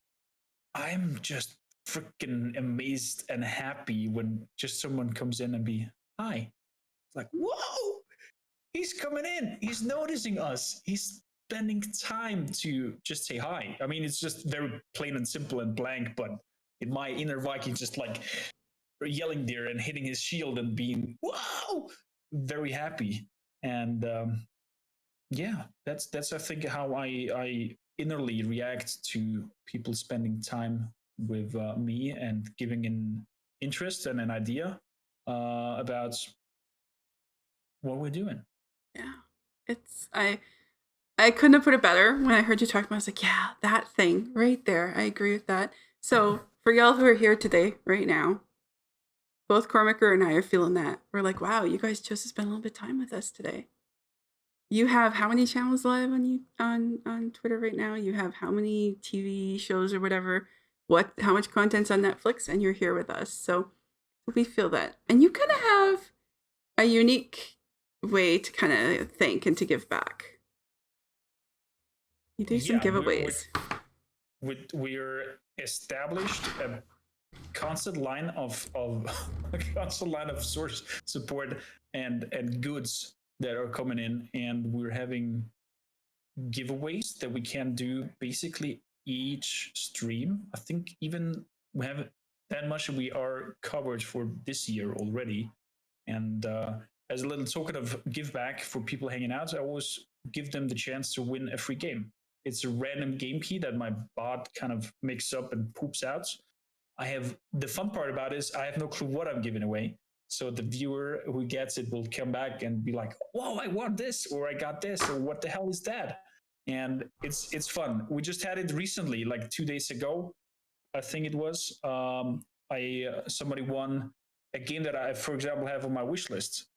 I'm just freaking amazed and happy when just someone comes in and be hi. It's like, whoa, he's coming in. He's noticing us. He's spending time to just say hi. I mean, it's just very plain and simple and blank, but in my inner Viking, just like yelling there and hitting his shield and being, whoa, very happy. And yeah, that's I think how I innerly react to people spending time with me and giving an interest and an idea about what we're doing. yeah, it's I couldn't have put it better. When I heard you talking about it, I was like, yeah, that thing right there. I agree with that. So for y'all who are here today, right now, both Cormaker and I are feeling that. We're like, wow, you guys chose to spend a little bit of time with us today. You have how many channels live on you on Twitter right now? You have how many TV shows or whatever? What how much content's on Netflix? And you're here with us. So we feel that. And you kind of have a unique way to kind of think and to give back. You do some Yeah, giveaways. we're established a constant line of a constant line of source support and goods that are coming in, and we're having giveaways that we can do basically each stream. I think even we have that much we are covered for this year already. And as a little token of give back for people hanging out, I always give them the chance to win a free game. It's a random game key that my bot kind of makes up and poops out. I have the fun part about it is I have no clue what I'm giving away. So the viewer who gets it will come back and be like, "Whoa, I want this, or I got this, or what the hell is that?" And it's fun. We just had it recently, like 2 days ago, I think it was. I Somebody won a game that I, for example, have on my wish list,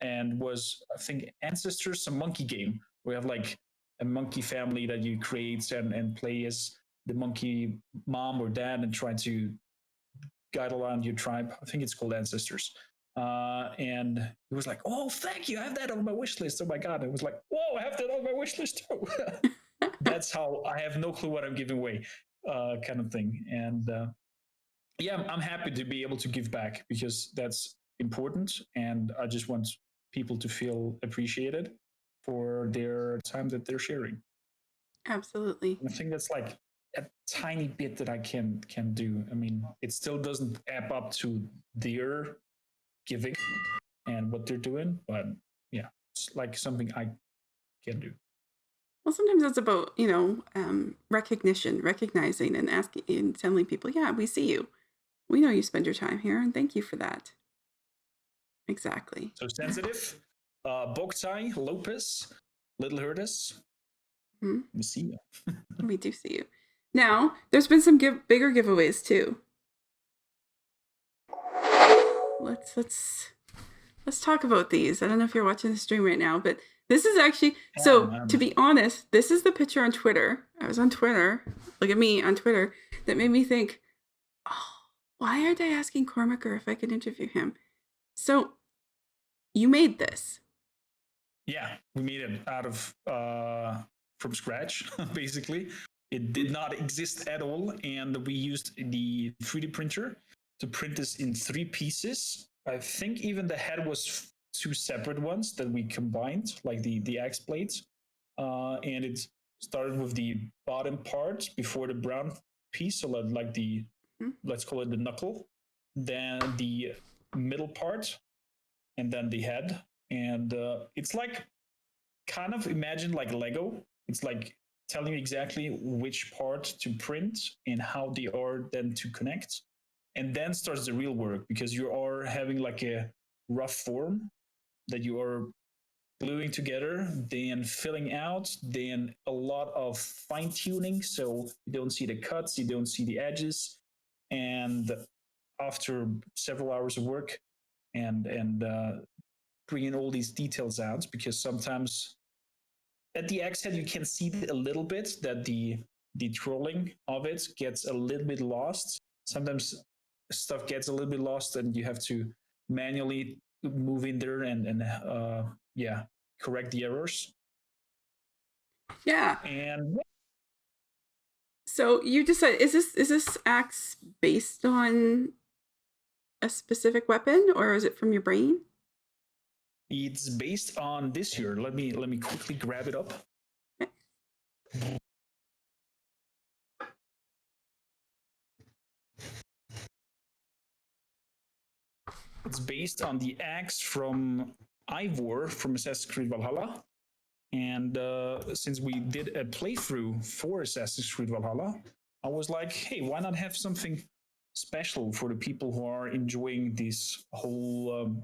and was, I think, Ancestors, a monkey game. We have like a monkey family that you create and play as the monkey mom or dad and try to guide around your tribe. I think it's called Ancestors. And he was like, "Oh, thank you. I have that on my wish list. Oh my god!" I was like, "Whoa, I have that on my wish list too." That's how I have no clue what I'm giving away, kind of thing. And yeah, I'm happy to be able to give back because that's important, and I just want people to feel appreciated for their time that they're sharing. Absolutely. I think that's like a tiny bit that I can do. I mean, it still doesn't add up to their giving and what they're doing, but yeah, it's like something I can do. Well, sometimes it's about, recognition, recognizing and asking and telling people, yeah, we see you. We know you spend your time here and thank you for that. Exactly. So sensitive, Boktai, Lopez, Little Hurtis. Hmm? We see you. We do see you. Now, there's been some bigger giveaways too. Let's talk about these. I don't know if you're watching the stream right now, but this is actually to be honest, this is the picture on Twitter. I was on Twitter. Look at me on Twitter. That made me think, oh, why aren't they asking Cormaker if I could interview him? So you made this. Yeah, we made it out of from scratch, basically. It did not exist at all, and we used the 3D printer to print this in 3 pieces. I think even the head was 2 separate ones that we combined, like the X plates. And it started with the bottom part before the brown piece, so like the, let's call it the knuckle, then the middle part, and then the head. And it's like kind of imagine like Lego. It's like telling you exactly which part to print and how they are then to connect. And then starts the real work, because you are having like a rough form that you are gluing together, then filling out, then a lot of fine tuning. So you don't see the cuts, you don't see the edges. And after several hours of work and bringing all these details out, because sometimes at the X head you can see a little bit that the trolling of it gets a little bit lost. Sometimes stuff gets a little bit lost, and you have to manually move in there and correct the errors. Yeah. And so you decided, is this axe based on a specific weapon, or is it from your brain? it's based on this year. Let me quickly grab it up. Okay. It's based on the axe from Ivor from Assassin's Creed Valhalla. And since we did a playthrough for Assassin's Creed Valhalla, I was like, hey, why not have something special for the people who are enjoying this whole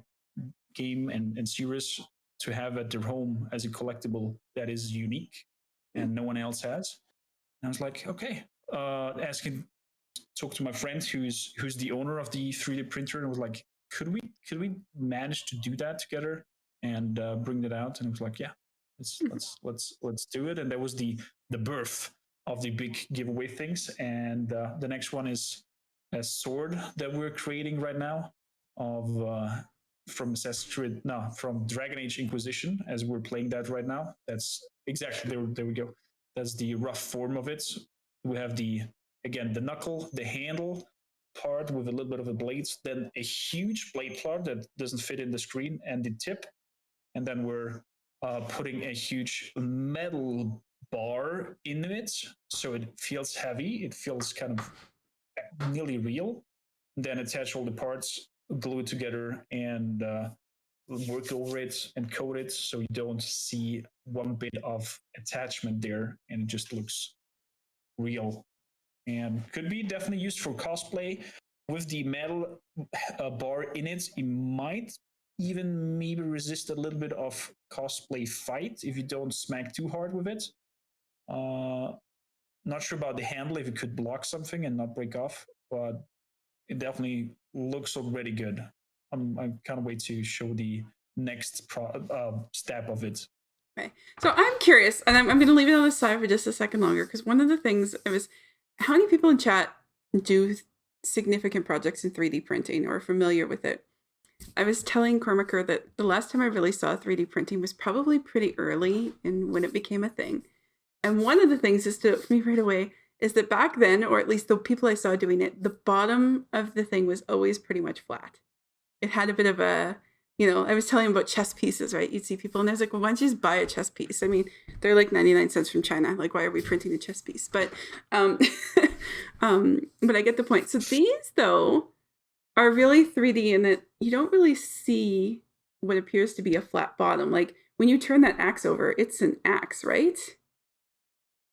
game and series to have at their home as a collectible that is unique and no one else has. And I was like, okay, talk to my friend who's the owner of the 3D printer, and was like, could we manage to do that together and bring that out? And it was like, yeah, let's do it. And that was the birth of the big giveaway things. And the next one is a sword that we're creating right now of from Assassin's Creed, no, from Dragon Age Inquisition, as we're playing that right now. That's exactly there we go. That's the rough form of it. We have the knuckle, the handle part with a little bit of a blade, then a huge blade part that doesn't fit in the screen, and the tip. And then we're putting a huge metal bar in it, so it feels heavy. It feels kind of nearly real. Then attach all the parts, glue it together, and work over it and coat it so you don't see one bit of attachment there, and it just looks real. And could be definitely used for cosplay. With the metal bar in it, it might even maybe resist a little bit of cosplay fight if you don't smack too hard with it. Not sure about the handle, if it could block something and not break off, but it definitely looks already good. I can't wait to show the next step of it. Okay. So I'm curious, and I'm going to leave it on the side for just a second longer, because one of the things was, how many people in chat do significant projects in 3D printing or are familiar with it? I was telling Cormaker that the last time I really saw 3D printing was probably pretty early in when it became a thing. And one of the things that stood out for me right away is that back then, or at least the people I saw doing it, the bottom of the thing was always pretty much flat. It had a bit of a, I was telling him about chess pieces, right? You'd see people and I was like, well, why don't you just buy a chess piece? I mean, they're like 99 cents from China. Like, why are we printing a chess piece? But but I get the point. So these though are really 3D in that you don't really see what appears to be a flat bottom. Like when you turn that axe over, it's an axe, right?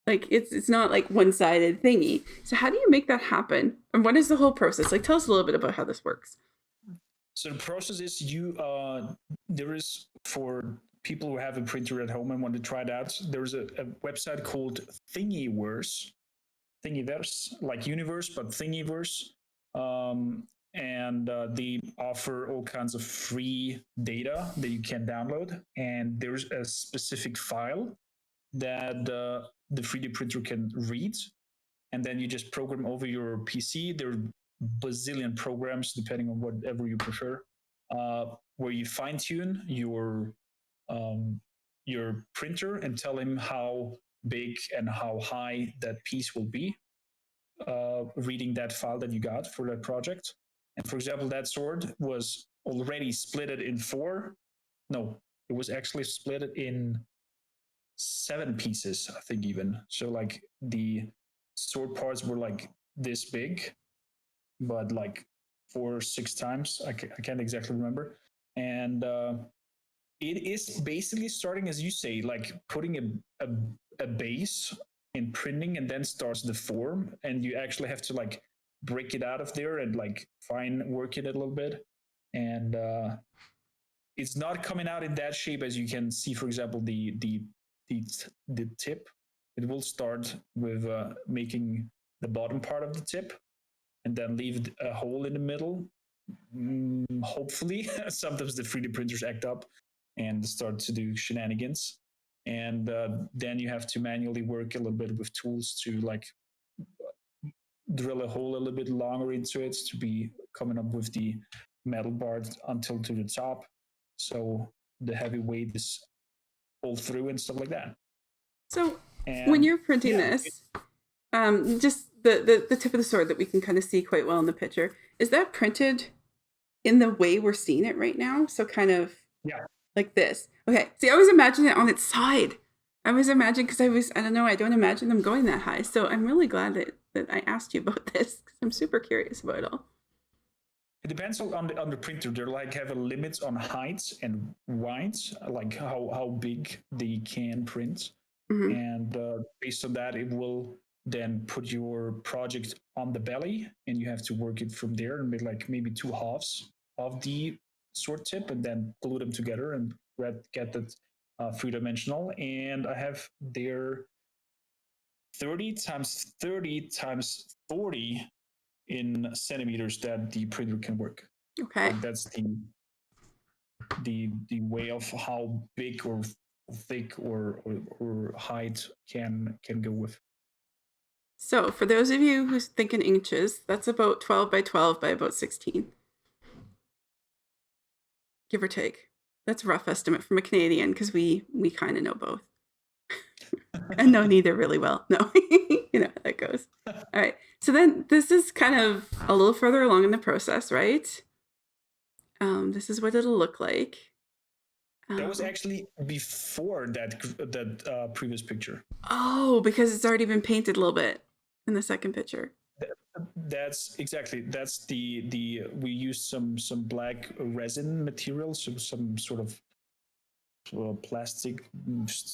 Like it's not like one-sided thingy. So how do you make that happen? And what is the whole process? Like tell us a little bit about how this works. So the process is there is, for people who have a printer at home and want to try it out, there's a website called Thingiverse, like universe, but Thingiverse. And they offer all kinds of free data that you can download. And there's a specific file that the 3D printer can read. And then you just program over your PC. There are bazillion programs, depending on whatever you prefer, where you fine tune your printer and tell him how big and how high that piece will be, reading that file that you got for that project. And for example, that sword was already splitted in four. No, it was actually split in 7 pieces, I think, even. So like the sword parts were like this big, but like 4 or 6 times. I can't exactly remember. And it is basically starting, as you say, like putting a base in printing, and then starts the form, and you actually have to like break it out of there and like fine work it a little bit. And it's not coming out in that shape as you can see, for example, the tip. It will start with making the bottom part of the tip and then leave a hole in the middle. Hopefully, sometimes the 3D printers act up and start to do shenanigans. And then you have to manually work a little bit with tools to like drill a hole a little bit longer into it to be coming up with the metal bar until to the top. So the heavy weight is pulled through and stuff like that. So And when you're printing this, just the tip of the sword that we can kind of see quite well in the picture, is that printed in the way we're seeing it right now? So kind of like this. Okay. See, I always imagine it on its side. I always imagine, because I don't know, I don't imagine them going that high. So I'm really glad that I asked you about this, because I'm super curious about it all. It depends on the printer. They like have a limit on heights and widths, like how big they can print. Mm-hmm. And based on that, it will then put your project on the belly, and you have to work it from there and make like maybe 2 halves of the sword tip, and then glue them together and get that 3-dimensional. And I have there 30 times 30 times 40 in centimeters that the printer can work. Okay. Like that's the way of how big or thick or height can go with. So for those of you who's thinking inches, that's about 12 by 12 by about 16. Give or take. That's a rough estimate from a Canadian, because we kind of know both. And know neither really well. No, you know how that goes. All right. So then this is kind of a little further along in the process, right? This is what it'll look like. That was actually before that previous picture. Oh, because it's already been painted a little bit in the second picture. That's the we used some black resin material, some sort of plastic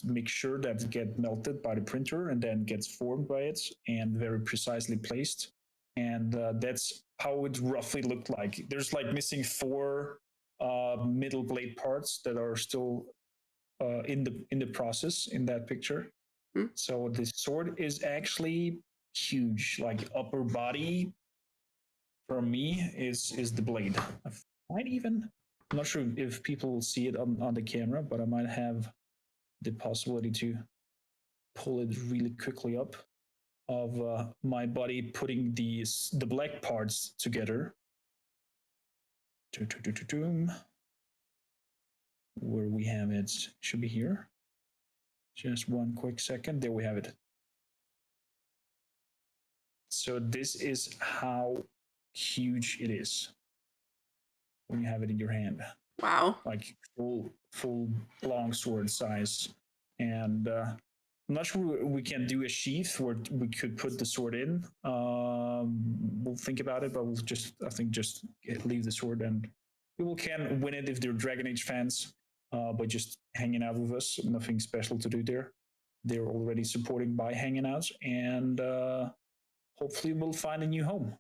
mixture that get melted by the printer and then gets formed by it and very precisely placed. And that's how it roughly looked like. There's like missing 4 middle blade parts that are still in the process in that picture. Hmm. So the sword is actually huge. Like upper body for me is the blade. I might even, I'm not sure if people will see it on the camera, but I might have the possibility to pull it really quickly up of my body putting the black parts together. Where we have it should be here. Just one quick second. There we have it. So this is how huge it is when you have it in your hand. Wow. like full long sword size. And I'm not sure we can do a sheath where we could put the sword in. We'll think about it, but we'll I think just leave the sword, and people can win it if they're Dragon Age fans, by just hanging out with us. Nothing special to do there. They're already supporting by hanging out, and hopefully we'll find a new home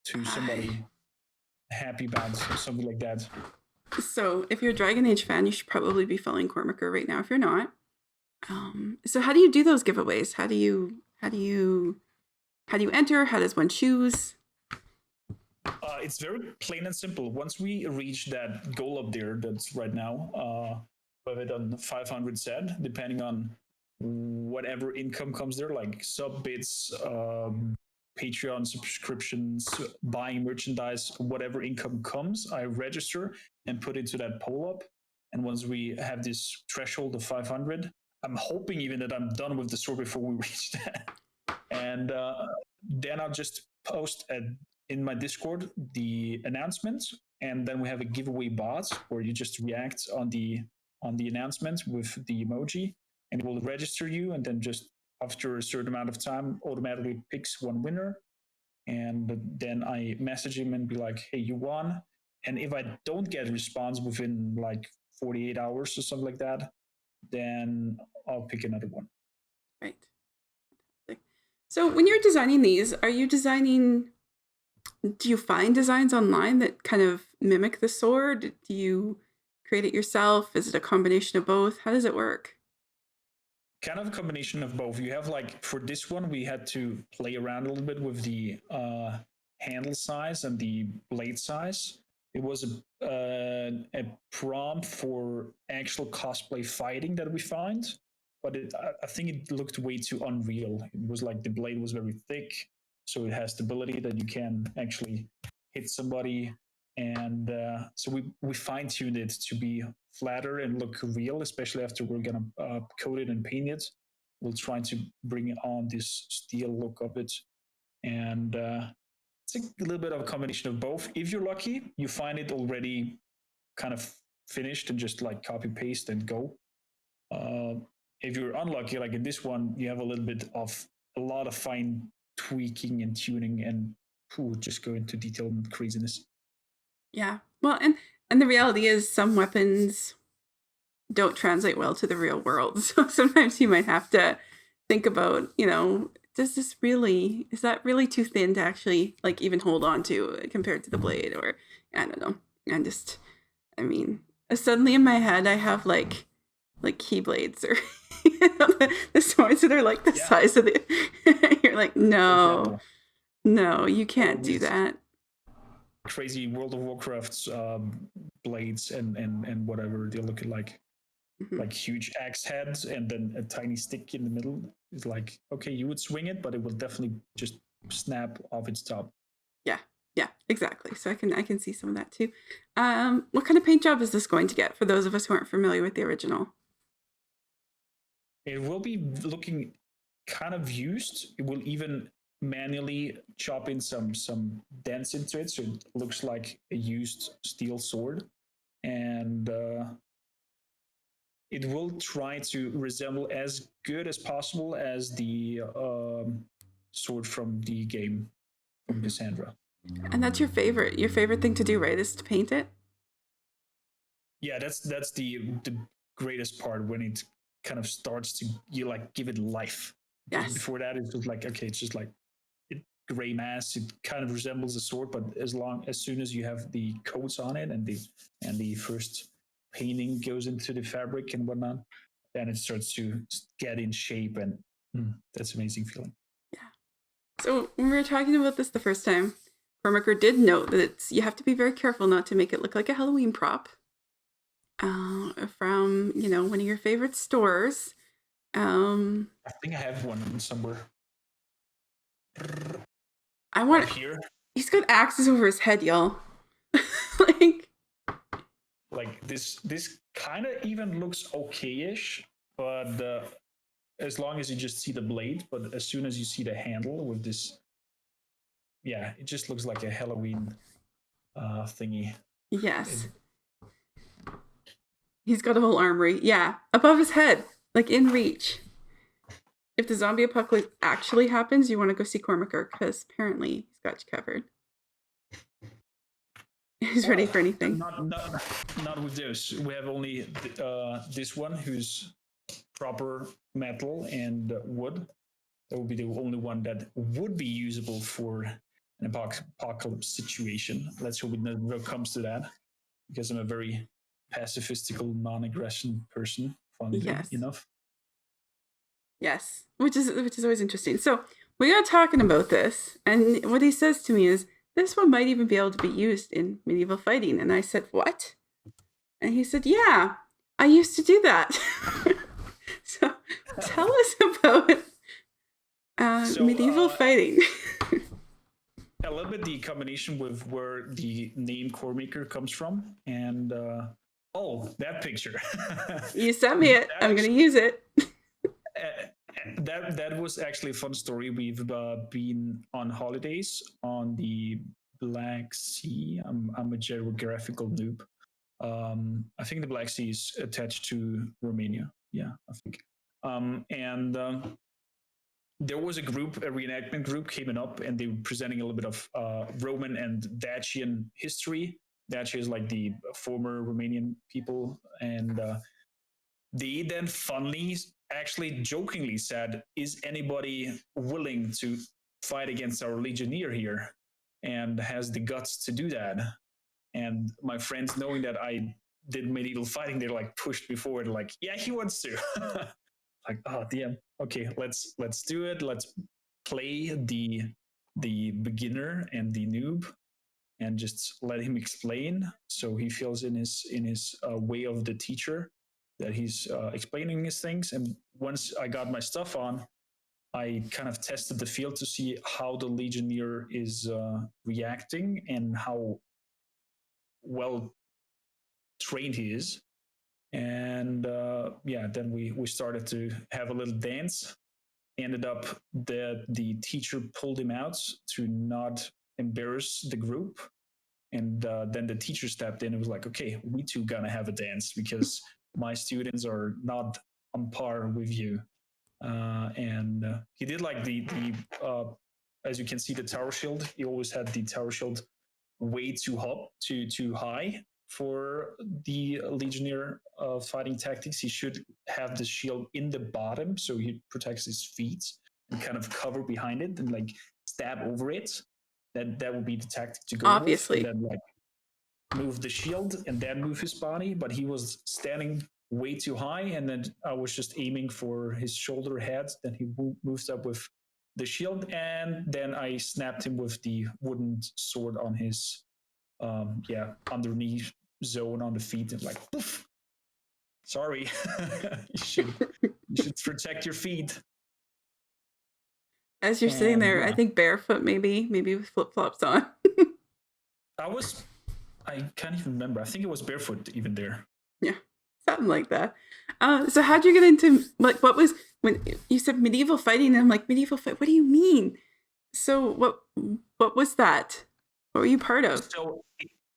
to somebody happy about something like that. So, if you're a Dragon Age fan, you should probably be following Cormaker right now. If you're not, so how do you do those giveaways? How do you enter? How does one choose? It's very plain and simple. Once we reach that goal up there, that's right now, we've done 500 said, depending on whatever income comes there, like sub bits, Patreon subscriptions, buying merchandise, whatever income comes, I register and put into that poll up. And once we have this threshold of 500, I'm hoping even that I'm done with the store before we reach that. And then I'll just post in my Discord the announcements, and then we have a giveaway bot where you just react on the announcement with the emoji, and it will register you, and then just after a certain amount of time, automatically picks one winner. And then I message him and be like, "Hey, you won." And if I don't get a response within like 48 hours or something like that, then I'll pick another one. Right. So, when you're designing these, are you designing? Do you find designs online that kind of mimic the sword? Do you create it yourself? Is it a combination of both? How does it work? Kind of a combination of both. You have like for this one, we had to play around a little bit with the handle size and the blade size. It was a prompt for actual cosplay fighting that we find, but I think it looked way too unreal. It was like the blade was very thick, so it has the ability that you can actually hit somebody, and so we fine tuned it to be flatter and look real, especially after we're gonna coat it and paint it. We'll try to bring on this steel look of it, and it's a little bit of a combination of both. If you're lucky, you find it already kind of finished and just like copy paste and go. If you're unlucky, like in this one, you have a lot of fine tweaking and tuning, and just go into detail and craziness. Yeah. Well, and the reality is some weapons don't translate well to the real world. So sometimes you might have to think about, is that really too thin to actually like even hold on to compared to the blade, or I don't know. And just, I mean, suddenly in my head I have like keyblades or the swords that are like the size of the you're like, no, you can't do that. Crazy World of Warcraft's blades and whatever they look like. Mhm. Like huge axe heads and then a tiny stick in the middle. It's like, okay, you would swing it, but it will definitely just snap off its top. Yeah, exactly. So I can see some of that too. What kind of paint job is this going to get for those of us who aren't familiar with the original? It will be looking kind of used. It will even manually chop in some dents into it, so it looks like a used steel sword. And it will try to resemble as good as possible as the sword from the game from Cassandra. And that's your favorite thing to do, right? Is to paint it? Yeah, that's the greatest part when it kind of starts to you like give it life. Because Yes. before that it's just like okay, it's just like it gray mass. It kind of resembles a sword, but as soon as you have the coats on it and the first painting goes into the fabric and whatnot, then it starts to get in shape, and that's an amazing feeling. Yeah. So when we were talking about this the first time, Cormaker did note that you have to be very careful not to make it look like a Halloween prop. From one of your favorite stores. I think I have one somewhere. I want. Right here. He's got axes over his head, y'all. Like this kind of even looks okay-ish, but as long as you just see the blade, but as soon as you see the handle with this, yeah, it just looks like a Halloween thingy. Yes. He's got a whole armory. Yeah, above his head, like in reach. If the zombie apocalypse actually happens, you want to go see Cormaker because apparently he's got you covered. He's ready for anything. Not with this. We have only this one who's proper metal and wood. That would be the only one that would be usable for an apocalypse situation. Let's hope it never comes to that, because I'm a very pacifistical, non-aggression person, funnily enough. Yes, which is always interesting. So we got talking about this, and what he says to me is, this one might even be able to be used in medieval fighting. And I said, what? And he said, yeah, I used to do that. So tell us about medieval fighting. A little bit the combination with where the name Cormaker comes from. And, that picture. You sent me it. I'm going to use it. That was actually a fun story. We've been on holidays on the Black Sea. I'm a geographical noob. I think the Black Sea is attached to Romania. Yeah, I think. There was a reenactment group came up, and they were presenting a little bit of Roman and Dacian history. Dacia is like the former Romanian people, and they then funnily, actually jokingly said, is anybody willing to fight against our legionnaire here and has the guts to do that? And my friends, knowing that I did medieval fighting, they're like pushed me forward, like, yeah, he wants to. Like, oh damn, okay, let's do it. Let's play the beginner and the noob and just let him explain, so he feels in his way of the teacher, that he's explaining his things. And once I got my stuff on, I kind of tested the field to see how the legionnaire is reacting and how well trained he is. And then we started to have a little dance. Ended up that the teacher pulled him out to not embarrass the group. And then the teacher stepped in and was like, okay, we too gonna have a dance, because my students are not on par with you. And he did like the as you can see, the tower shield. He always had the tower shield way too high for the legionnaire fighting tactics. He should have the shield in the bottom, so he protects his feet and kind of cover behind it and like stab over it. That would be the tactic to go Obviously. with. And then like move the shield and then move his body, but he was standing way too high, and then I was just aiming for his shoulder head. Then he moves up with the shield, and then I snapped him with the wooden sword on his underneath zone on the feet, and like, poof. Sorry, you should protect your feet. As you're sitting there, I think barefoot, maybe with flip flops on. I can't even remember. I think it was barefoot even there. Yeah, something like that. So how'd you get into, like, what was, when you said medieval fighting, and I'm like, medieval fight, what do you mean? So what was that? What were you part of? So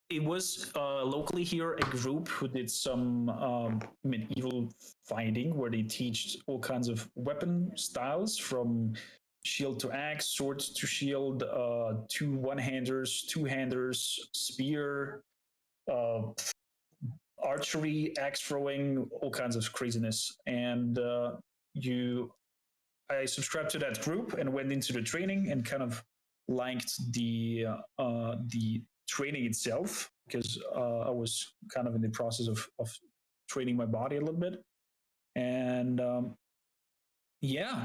it was locally here a group who did some medieval fighting, where they teach all kinds of weapon styles, from shield to axe, sword to shield, two one-handers, two-handers, spear, archery, axe throwing, all kinds of craziness. And I subscribed to that group and went into the training and kind of liked the training itself, because I was kind of in the process of training my body a little bit. And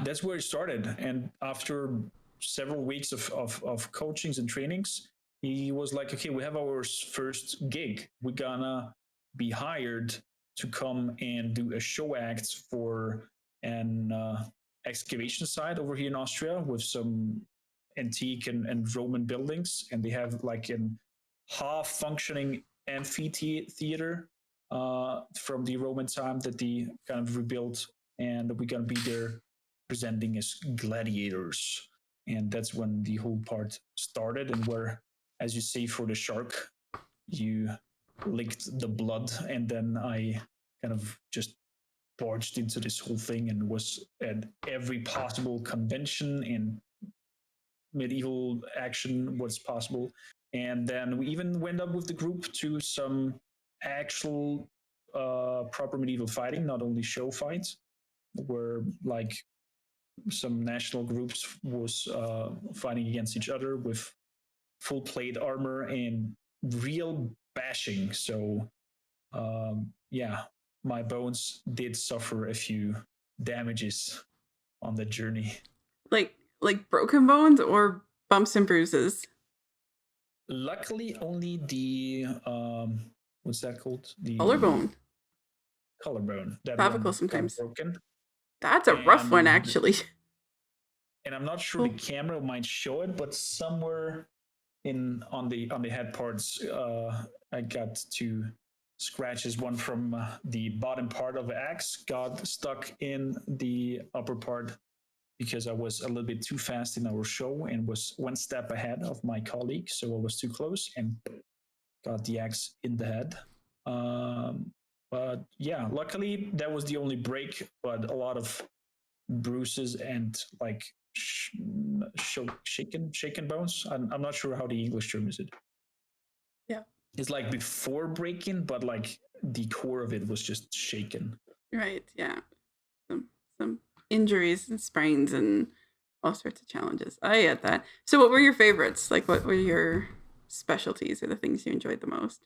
that's where it started. And after several weeks of coachings and trainings, he was like, okay, we have our first gig. We're gonna be hired to come and do a show act for an excavation site over here in Austria with some antique and Roman buildings. And they have like an half functioning amphitheater from the Roman time that they kind of rebuilt. And we're gonna be there presenting as gladiators. And that's when the whole part started, and where, as you say, for the shark, you licked the blood, and then I kind of just barged into this whole thing and was at every possible convention and medieval action was possible. And then we even went up with the group to some actual proper medieval fighting, not only show fights, where like some national groups was fighting against each other with full plate armor and real bashing. So yeah, my bones did suffer a few damages on the journey. Like broken bones or bumps and bruises? Luckily, only the what's that called? The Collarbone. collarbone. That Clavicle one got sometimes. broken. That's a rough one, And actually. and I'm not sure the camera might show it, but somewhere in on the head parts, I got two scratches. One from the bottom part of the axe got stuck in the upper part because I was a little bit too fast in our show and was one step ahead of my colleague, so I was too close and got the axe in the head. But yeah, luckily that was the only break, but a lot of bruises and like shaken bones. I'm not sure how the English term is. It. Yeah. It's like before breaking, but like the core of it was just shaken. Right. Yeah. Some injuries and sprains and all sorts of challenges. I get that. So, what were your favorites? Like, what were your specialties or the things you enjoyed the most?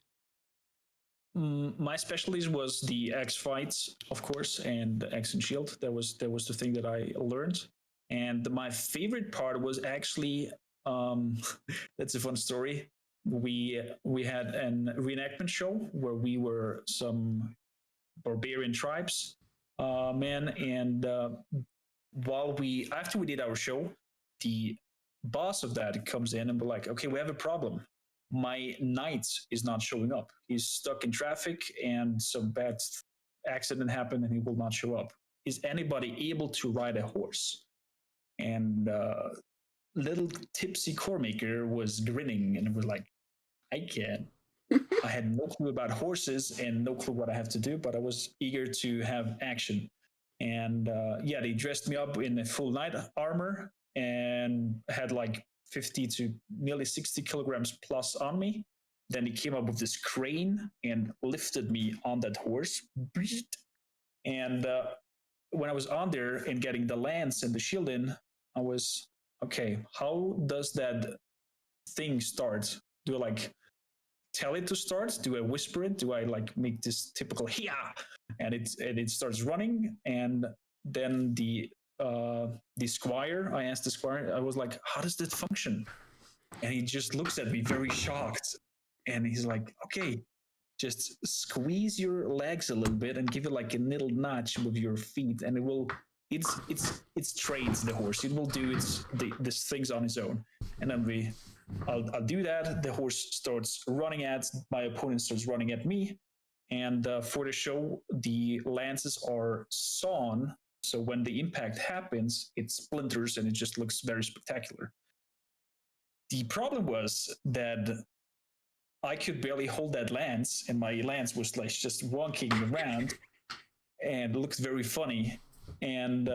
My specialties was the X fights, of course, and the X and Shield. That was the thing that I learned. And my favorite part was actually that's a fun story. We had an reenactment show where we were some barbarian tribes, man, and while after we did our show, the boss of that comes in and we're like, okay, we have a problem. My knight is not showing up. He's stuck in traffic and some bad accident happened and he will not show up. Is anybody able to ride a horse? And little tipsy core maker was grinning and was like, I can. I had no clue about horses and no clue what I have to do, but I was eager to have action. And yeah, they dressed me up in a full knight armor and had like 50 to nearly 60 kilograms plus on me. Then he came up with this crane and lifted me on that horse. And when I was on there and getting the lance and the shield in, I was, okay, how does that thing start? Do I like tell it to start? Do I whisper it? Do I like make this typical "Hia" and it starts running? And then the squire, I asked the squire, I was like, how does that function? And he just looks at me very shocked, and he's like, okay, just squeeze your legs a little bit and give it like a little nudge with your feet, and it will. It's trained the horse. It will do this things on its own, and then I'll do that. The horse starts running at my opponent, starts running at me, and for the show, the lances are sawn. So when the impact happens, it splinters and it just looks very spectacular. The problem was that I could barely hold that lance, and my lance was like just wonking around, and it looks very funny. And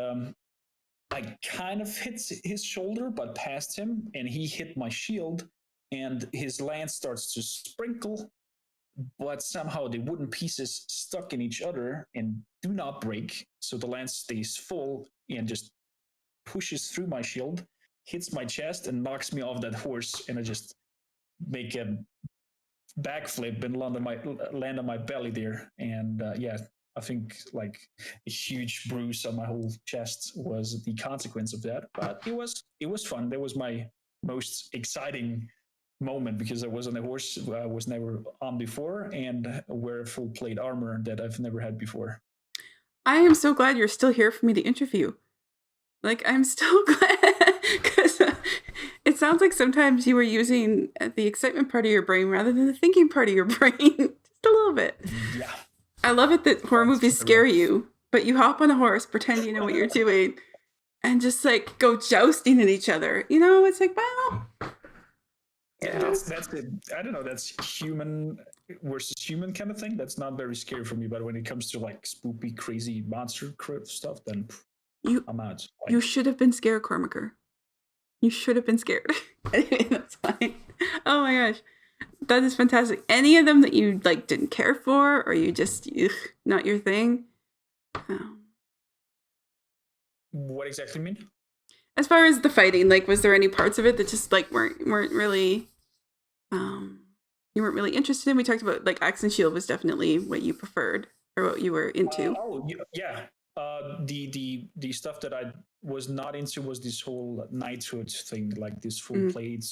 I kind of hit his shoulder, but past him, and he hit my shield, and his lance starts to sprinkle, but somehow the wooden pieces stuck in each other and do not break. So the lance stays full and just pushes through my shield, hits my chest, and knocks me off that horse, and I just make a backflip and land on my belly there. And yeah, I think like a huge bruise on my whole chest was the consequence of that. But it was fun. That was my most exciting moment because I was on a horse I was never on before and wear full plate armor that I've never had before. I am so glad you're still here for me to interview. Like, I'm still glad because it sounds like sometimes you were using the excitement part of your brain rather than the thinking part of your brain. Just a little bit. Yeah. I love it that horror movies scare you, but you hop on a horse, pretend you know what you're doing, and just like go jousting at each other. You know, it's like, well, yeah, that's it. I don't know. That's human versus human kind of thing, that's not very scary for me. But when it comes to like spoopy, crazy monster stuff, then You I'm out. you Like, should have been scared, Cormaker. You should have been scared. Anyway, that's fine. Oh my gosh. That is fantastic. Any of them that you like didn't care for, or you just not your thing? Um, what exactly mean? as far as the fighting, like, was there any parts of it that just like weren't really um you weren't really interested in? We talked about like Axe and Shield was definitely what you preferred or what you were into. Yeah. The stuff that I was not into was this whole knighthood thing, like this full plate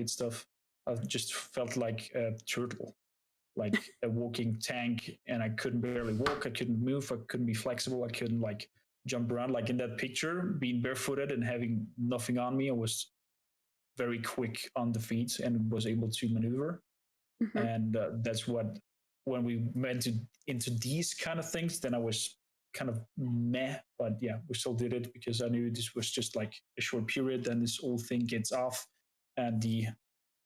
stuff. I just felt like a turtle, like a walking tank, and I couldn't barely walk. I couldn't move. I couldn't be flexible. I couldn't like jump around. Like in that picture, being barefooted and having nothing on me, I was very quick on the feet and was able to maneuver. Mm-hmm. And that's what, when we went into these kind of things, then I was kind of meh. But yeah, we still did it because I knew this was just like a short period, and this whole thing gets off, and the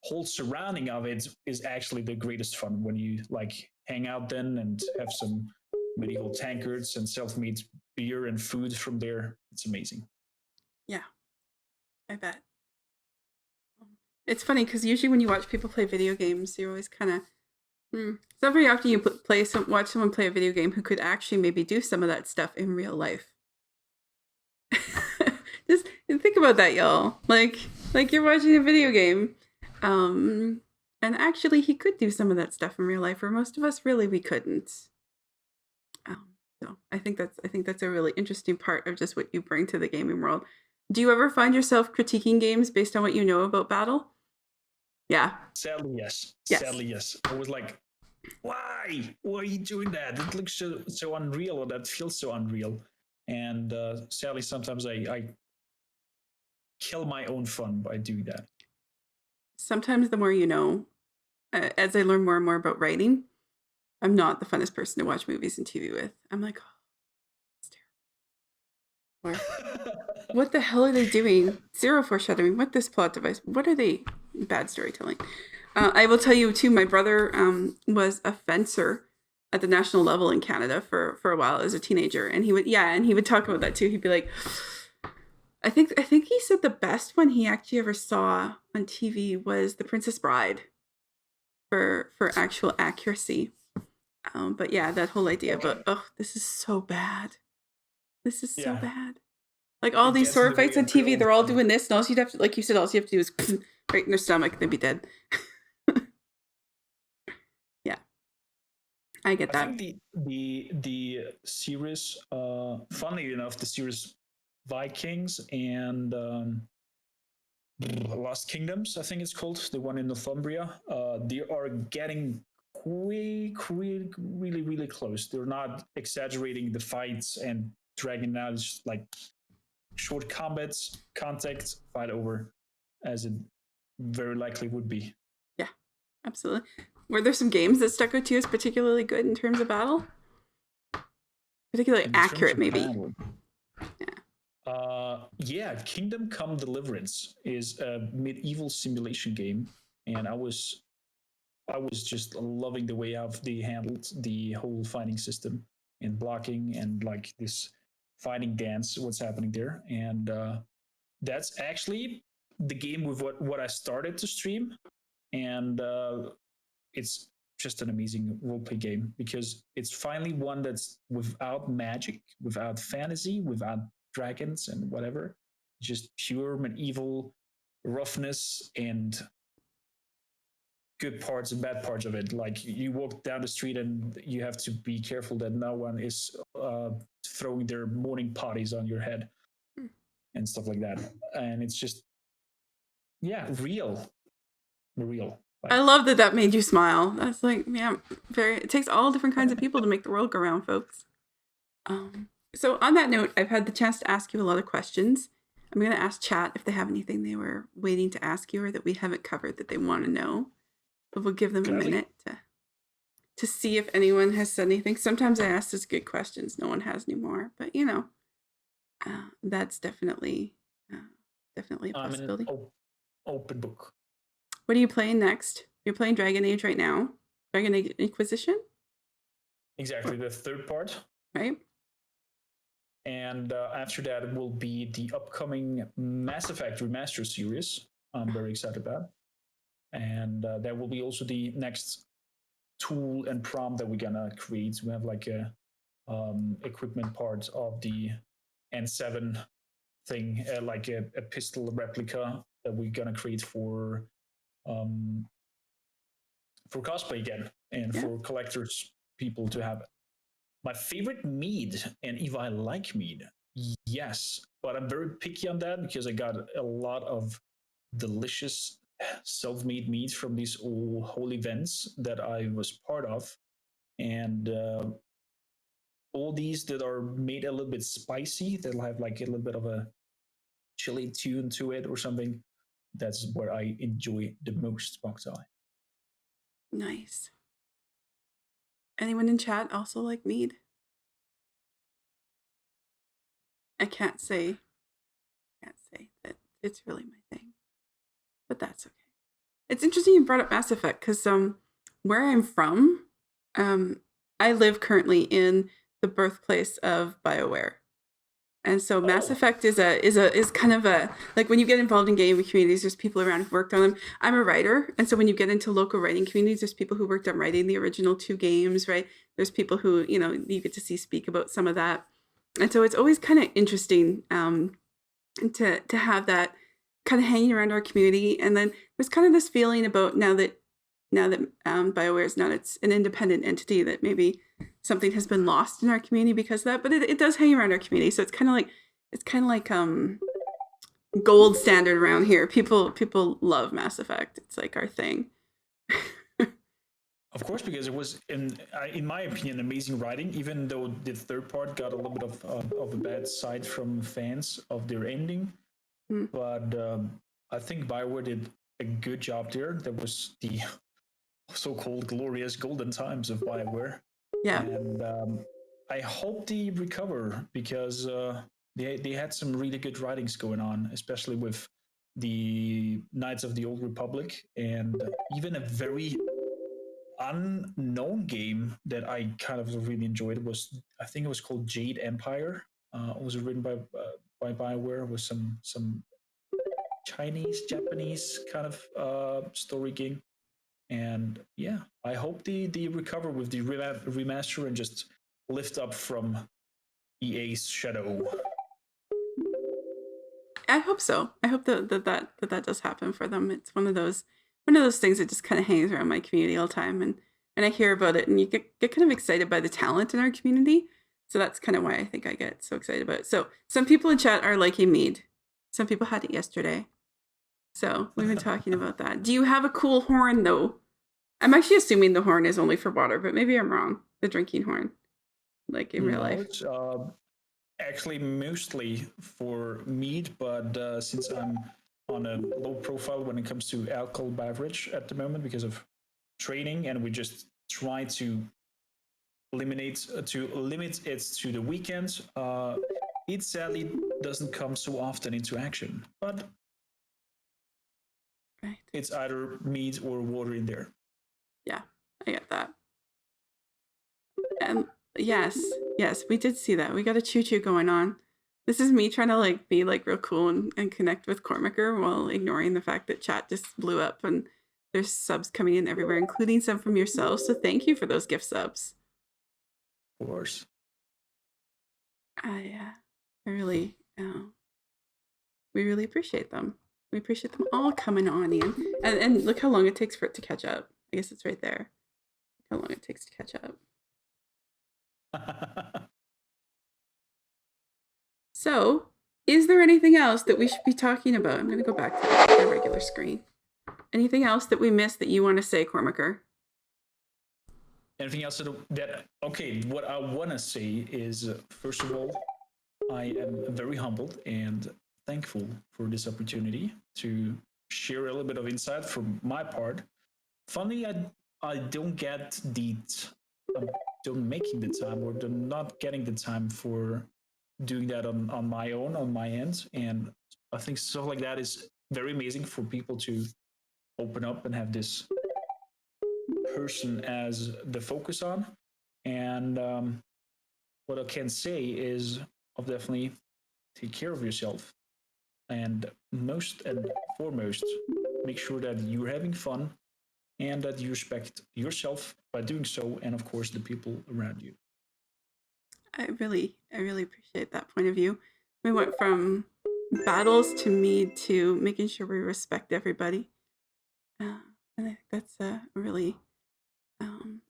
whole surrounding of it is actually the greatest fun when you like hang out then and have some medieval tankards and self-made beer and food from there. It's amazing. Yeah, I bet. It's funny because usually when you watch people play video games, you always kind of. It's not very often you watch someone play a video game who could actually maybe do some of that stuff in real life. Just think about that, y'all. Like you're watching a video game, and actually he could do some of that stuff in real life, where most of us really we couldn't. So I think that's a really interesting part of just what you bring to the gaming world. Do you ever find yourself critiquing games based on what you know about battle? Yeah. Sadly, yes. Yes. Sadly, yes. I was like, why are you doing that? It looks so unreal, or that feels so unreal. And sadly, sometimes I kill my own fun by doing that. Sometimes the more you know, as I learn more and more about writing, I'm not the funnest person to watch movies and TV with. I'm like, oh, it's terrible. Or, what the hell are they doing? Zero foreshadowing. What this plot device? What are they? Bad storytelling. I will tell you too. My brother was a fencer at the national level in Canada for a while as a teenager, and he would talk about that too. He'd be like, I think he said the best one he actually ever saw on TV was The Princess Bride for actual accuracy. But yeah, that whole idea about this is so bad. This is so bad. Like all these sword fights on TV, they're all doing this, and all you'd have to, like you said, all you have to do is right in their stomach, they'd be dead. Yeah, I get that. I think the series, funnily enough, the series Vikings and Lost Kingdoms, I think it's called, the one in Northumbria, they are getting really close. They're not exaggerating the fights and dragging out. It's just like short combats, contact, fight over, as it very likely would be. Yeah, absolutely. Were there some games that stuck out to you as particularly good in terms of battle? Particularly accurate, maybe. Battle. Yeah. Kingdom Come Deliverance is a medieval simulation game, and I was just loving the way they handled the whole fighting system and blocking and like this fighting dance, what's happening there. And that's actually the game with what I started to stream. And it's just an amazing roleplay game because it's finally one that's without magic, without fantasy, without dragons and whatever, just pure medieval roughness and good parts and bad parts of it. Like you walk down the street and you have to be careful that no one is throwing their morning potties on your head and stuff like that. And it's just, real. Like, I love that made you smile. That's like, yeah, it takes all different kinds of people to make the world go round, folks. So on that note, I've had the chance to ask you a lot of questions. I'm going to ask chat if they have anything they were waiting to ask you or that we haven't covered that they want to know. But we'll give them a minute to see if anyone has said anything. Sometimes I ask those good questions. No one has anymore. But, that's definitely a possibility. Open book. What are you playing next? You're playing Dragon Age right now? Dragon Inquisition, Exactly, the third part. right? And after that will be the upcoming Mass Effect Remaster series. I'm very excited about. And that will be also the next tool and prompt that we're gonna create. We have like a equipment part of the N7 thing, like a pistol replica that we're gonna create um, for cosplay again and Yeah. for collectors people to have. My favorite mead, and if I like mead, yes, but I'm very picky on that because I got a lot of delicious self-made meads from these whole events that I was part of, and all these that are made a little bit spicy, that'll have like a little bit of a chili tune to it or something. That's where I enjoy the most, Box Eye. Nice. Anyone in chat also like mead? I can't say that it's really my thing, but that's okay. It's interesting you brought up Mass Effect because where I'm from, I live currently in the birthplace of BioWare. And so Mass Effect is kind of a, like, when you get involved in gaming communities, there's people around who've worked on them. I'm a writer, and so when you get into local writing communities, there's people who worked on writing the original 2 games, right? There's people who, you know, you get to see speak about some of that. And so it's always kind of interesting to have that kind of hanging around our community. And then there's kind of this feeling about now that BioWare is not an independent entity, that maybe something has been lost in our community because of that. But it does hang around our community, so it's kind of like gold standard around here. People love Mass Effect. It's like our thing. Of course, because it was, in my opinion, amazing writing. Even though the third part got a little bit of a bad side from fans of their ending, but I think Bioware did a good job there. That was the so-called glorious golden times of Bioware. Yeah. And I hope they recover because they had some really good writings going on, especially with the Knights of the Old Republic, and even a very unknown game that I kind of really enjoyed was, I think it was called Jade Empire. It was written by Bioware. It was some Chinese Japanese kind of story game. And yeah, I hope they recover with the remaster and just lift up from EA's shadow. I hope so. I hope that does happen for them. It's one of those things that just kind of hangs around my community all the time, and I hear about it, and you get kind of excited by the talent in our community. So that's kind of why I think I get so excited about it. So some people in chat are liking mead. Some people had it yesterday. So we've been talking about that. Do you have a cool horn though? I'm actually assuming the horn is only for water, but maybe I'm wrong. The drinking horn, like in real life. It's actually mostly for mead, but since I'm on a low profile when it comes to alcohol beverage at the moment because of training, and we just try to limit it to the weekends, it sadly doesn't come so often into action. But Right. it's either mead or water in there. Yeah, I get that. And yes, we did see that. We got a choo-choo going on. This is me trying to like be like real cool and connect with Cormaker while ignoring the fact that chat just blew up and there's subs coming in everywhere, including some from yourself. So thank you for those gift subs. Of course. I really, we really appreciate them. We appreciate them all coming on in. And look how long it takes for it to catch up. I guess it's right there. Look how long it takes to catch up. So, is there anything else that we should be talking about? I'm going to go back to the regular screen. Anything else that we missed that you want to say, Cormaker? Anything else that okay, what I want to say is, first of all, I am very humbled and thankful for this opportunity to share a little bit of insight from my part. Funny, I don't get don't making the time, or not getting the time for doing that on my own, on my end. And I think stuff like that is very amazing for people to open up and have this person as the focus on. And what I can say is, I'll definitely take care of yourself. And most and foremost, make sure that you're having fun and that you respect yourself by doing so, and of course, the people around you. I really appreciate that point of view. We went from battles to mead to making sure we respect everybody. And I think that's a really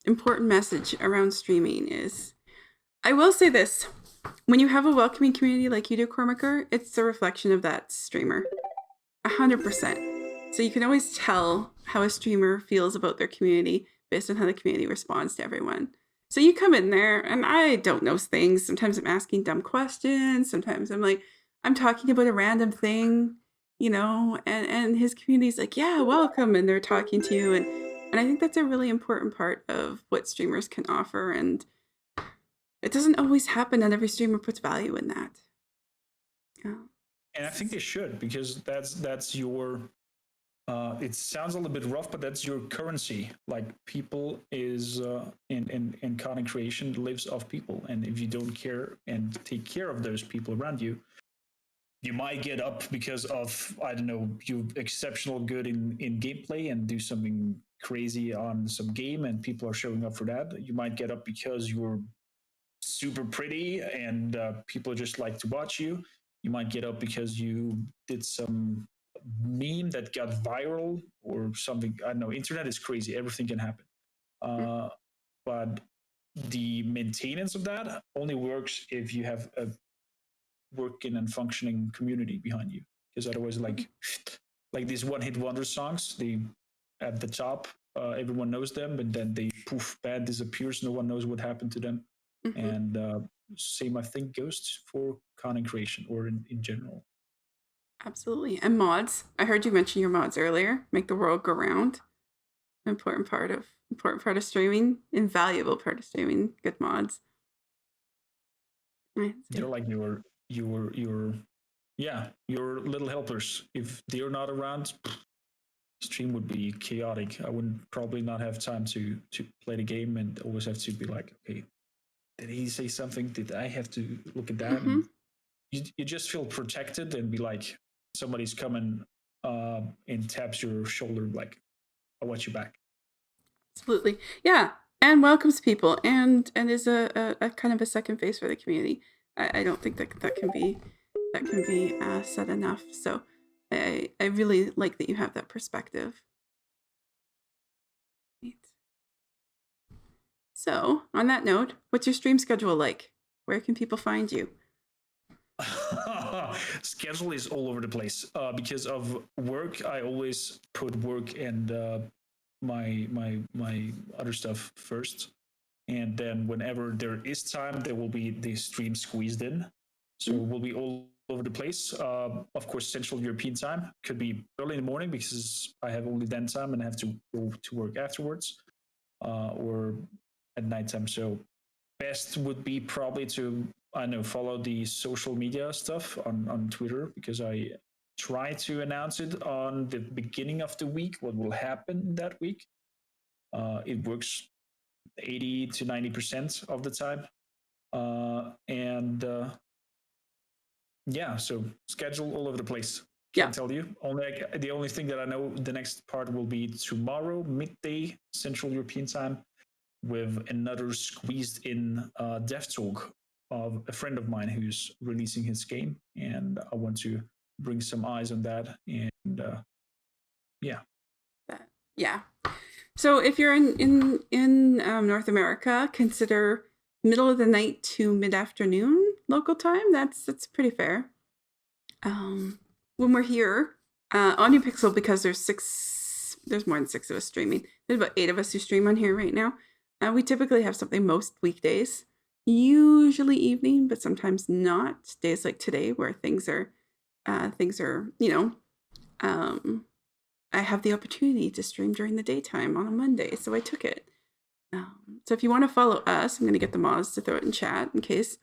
important message around streaming is, I will say this, when you have a welcoming community like you do, Cormaker, it's a reflection of that streamer. 100%. So you can always tell how a streamer feels about their community based on how the community responds to everyone. So you come in there and I don't know things. Sometimes I'm asking dumb questions. Sometimes I'm like, I'm talking about a random thing, and his community's like, yeah, welcome. And they're talking to you. And I think that's a really important part of what streamers can offer. And it doesn't always happen that every streamer puts value in that. Yeah. And I think they should, because that's your. It sounds a little bit rough, but that's your currency. Like, people is in content creation lives off people, and if you don't care and take care of those people around you, you might get up because of, I don't know, you're exceptional good in gameplay and do something crazy on some game, and people are showing up for that. You might get up because you're super pretty and people just like to watch you. You might get up because you did some meme that got viral or something. I don't know. Internet is crazy. Everything can happen. But the maintenance of that only works if you have a working and functioning community behind you. Because otherwise, like these one-hit wonder songs, they at the top, everyone knows them, but then they poof, band disappears. No one knows what happened to them. Mm-hmm. And same, I think, goes for content creation or in general. Absolutely. And mods. I heard you mention your mods earlier. Make the world go round. Important part of streaming. Invaluable part of streaming. Good mods. Right. They're like your your little helpers. If they're not around, stream would be chaotic. I would probably not have time to play the game, and always have to be like, okay, did he say something? Did I have to look at that? Mm-hmm. And you just feel protected and be like, somebody's coming and taps your shoulder, like, I watch you back. Absolutely. Yeah. And welcomes people and is a kind of a second face for the community. I don't think that can be said enough. So I really like that you have that perspective. So on that note, what's your stream schedule like? Where can people find you? Schedule is all over the place because of work. I always put work and my other stuff first, and then whenever there is time, there will be the stream squeezed in. So it will be all over the place. Of course, Central European time could be early in the morning because I have only then time and I have to go to work afterwards, or at nighttime. So best would be probably to, I don't know, follow the social media stuff on Twitter, because I try to announce it on the beginning of the week, what will happen that week. It works 80 to 90% of the time. And yeah, so schedule all over the place. Can't tell you. The only thing that I know, the next part will be tomorrow, midday Central European time, with another squeezed in dev talk of a friend of mine who's releasing his game, and I want to bring some eyes on that. And yeah. So if you're in North America, consider middle of the night to mid-afternoon local time. That's pretty fair. When we're here, OmniPixel, because there's more than 6 of us streaming. There's about 8 of us who stream on here right now. We typically have something most weekdays, usually evening, but sometimes not. Days like today where things are, I have the opportunity to stream during the daytime on a Monday, so I took it. So if you want to follow us, I'm going to get the mods to throw it in chat in case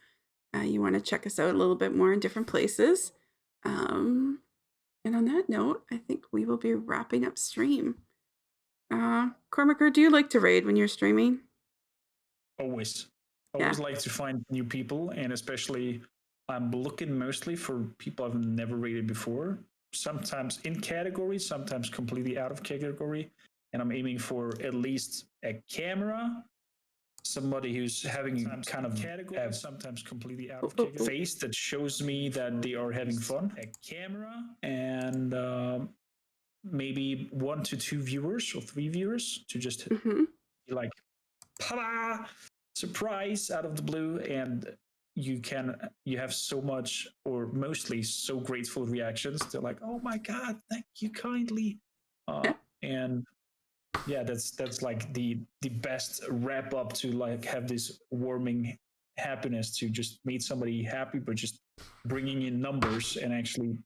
you want to check us out a little bit more in different places. And on that note, I think we will be wrapping up stream. Cormaker, do you like to raid when you're streaming? Always. Yeah. Always like to find new people, and especially I'm looking mostly for people I've never rated before. Sometimes in category, sometimes completely out of category. And I'm aiming for at least a camera, somebody who's having kind of category, sometimes completely out of category, face that shows me that they are having fun. A camera and maybe 1 to 2 viewers or 3 viewers to just Mm-hmm. be like, "Tada! Surprise out of the blue," and you have so much, or mostly so grateful reactions. They're like, "Oh my god, thank you kindly," and yeah, that's like the best wrap up to like have this warming happiness to just meet somebody happy, but just bringing in numbers and actually,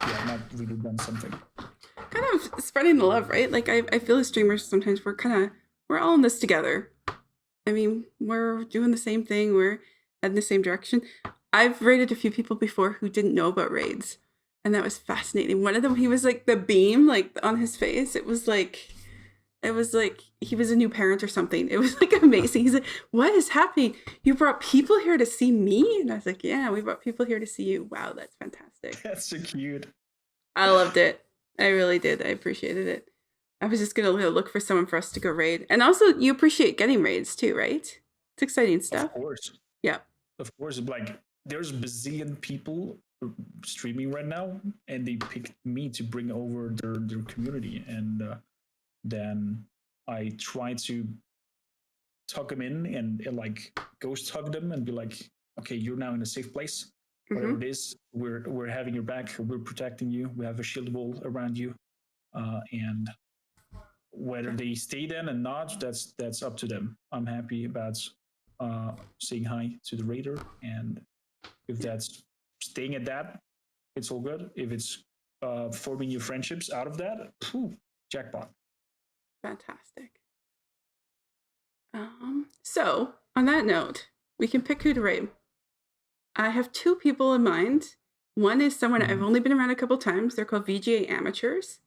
yeah, not really done something. Kind of spreading the love, right? Like I feel as streamers sometimes we're all in this together. I mean, we're doing the same thing. We're heading the same direction. I've raided a few people before who didn't know about raids, and that was fascinating. One of them, he was like the beam, like on his face. It was like he was a new parent or something. It was like amazing. He's like, "What is happening? You brought people here to see me?" And I was like, "Yeah, we brought people here to see you." Wow, that's fantastic. That's so cute. I loved it. I really did. I appreciated it. I was just gonna look for someone for us to go raid. And also, you appreciate getting raids too, right? It's exciting stuff. Of course. Yeah. Of course. Like, there's bazillion people streaming right now, and they picked me to bring over their community. And then I try to tuck them in and like ghost hug them and be like, "Okay, you're now in a safe place. Whatever it is, we're having your back. We're protecting you. We have a shield wall around you." And whether they stay then and not, that's up to them. I'm happy about saying hi to the raider, and if that's staying at that, it's all good. If it's forming new friendships out of that, jackpot. Fantastic. So on that note, we can pick who to raid. I have 2 people in mind. One is someone I've only been around a couple times. They're called VGA Amateurs,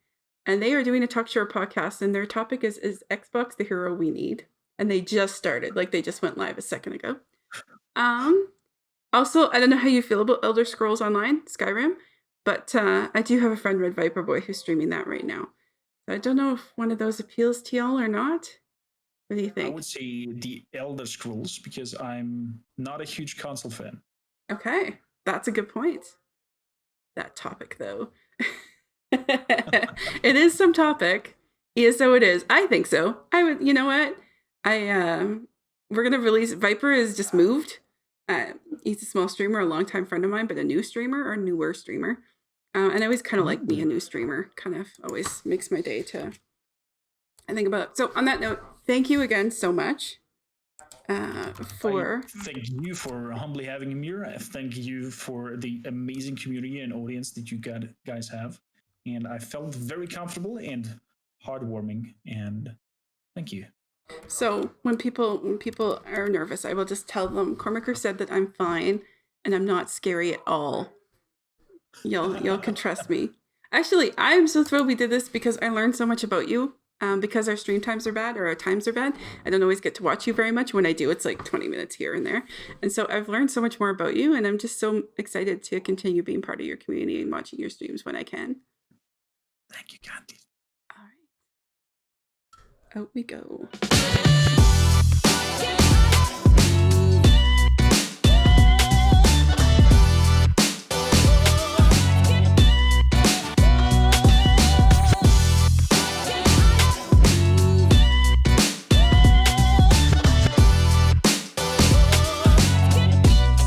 and they are doing a talk show podcast, and their topic is Xbox the hero we need? And they just started, like they just went live a second ago. Also, I don't know how you feel about Elder Scrolls Online, Skyrim, but I do have a friend, Red Viper Boy, who's streaming that right now. So I don't know if one of those appeals to y'all or not. What do you think? I would say the Elder Scrolls, because I'm not a huge console fan. Okay, that's a good point. That topic, though. It is some topic. Yeah, so it is. I think so. I would, you know what? We're gonna release. Viper is just moved. He's a small streamer, a longtime friend of mine, but a new streamer or newer streamer. And I always kind of like being a new streamer. Kind of always makes my day to I think about it. So on that note, thank you again so much for. Thank you for humbly having me here. Thank you for the amazing community and audience that you guys have. And I felt very comfortable and heartwarming. And thank you. So when people are nervous, I will just tell them Cormaker said that I'm fine and I'm not scary at all. Y'all can trust me. Actually, I'm so thrilled we did this because I learned so much about you. Because our stream times are bad or our times are bad, I don't always get to watch you very much. When I do, it's like 20 minutes here and there. And so I've learned so much more about you, and I'm just so excited to continue being part of your community and watching your streams when I can. Thank you, Gandhi. All right. Out we go.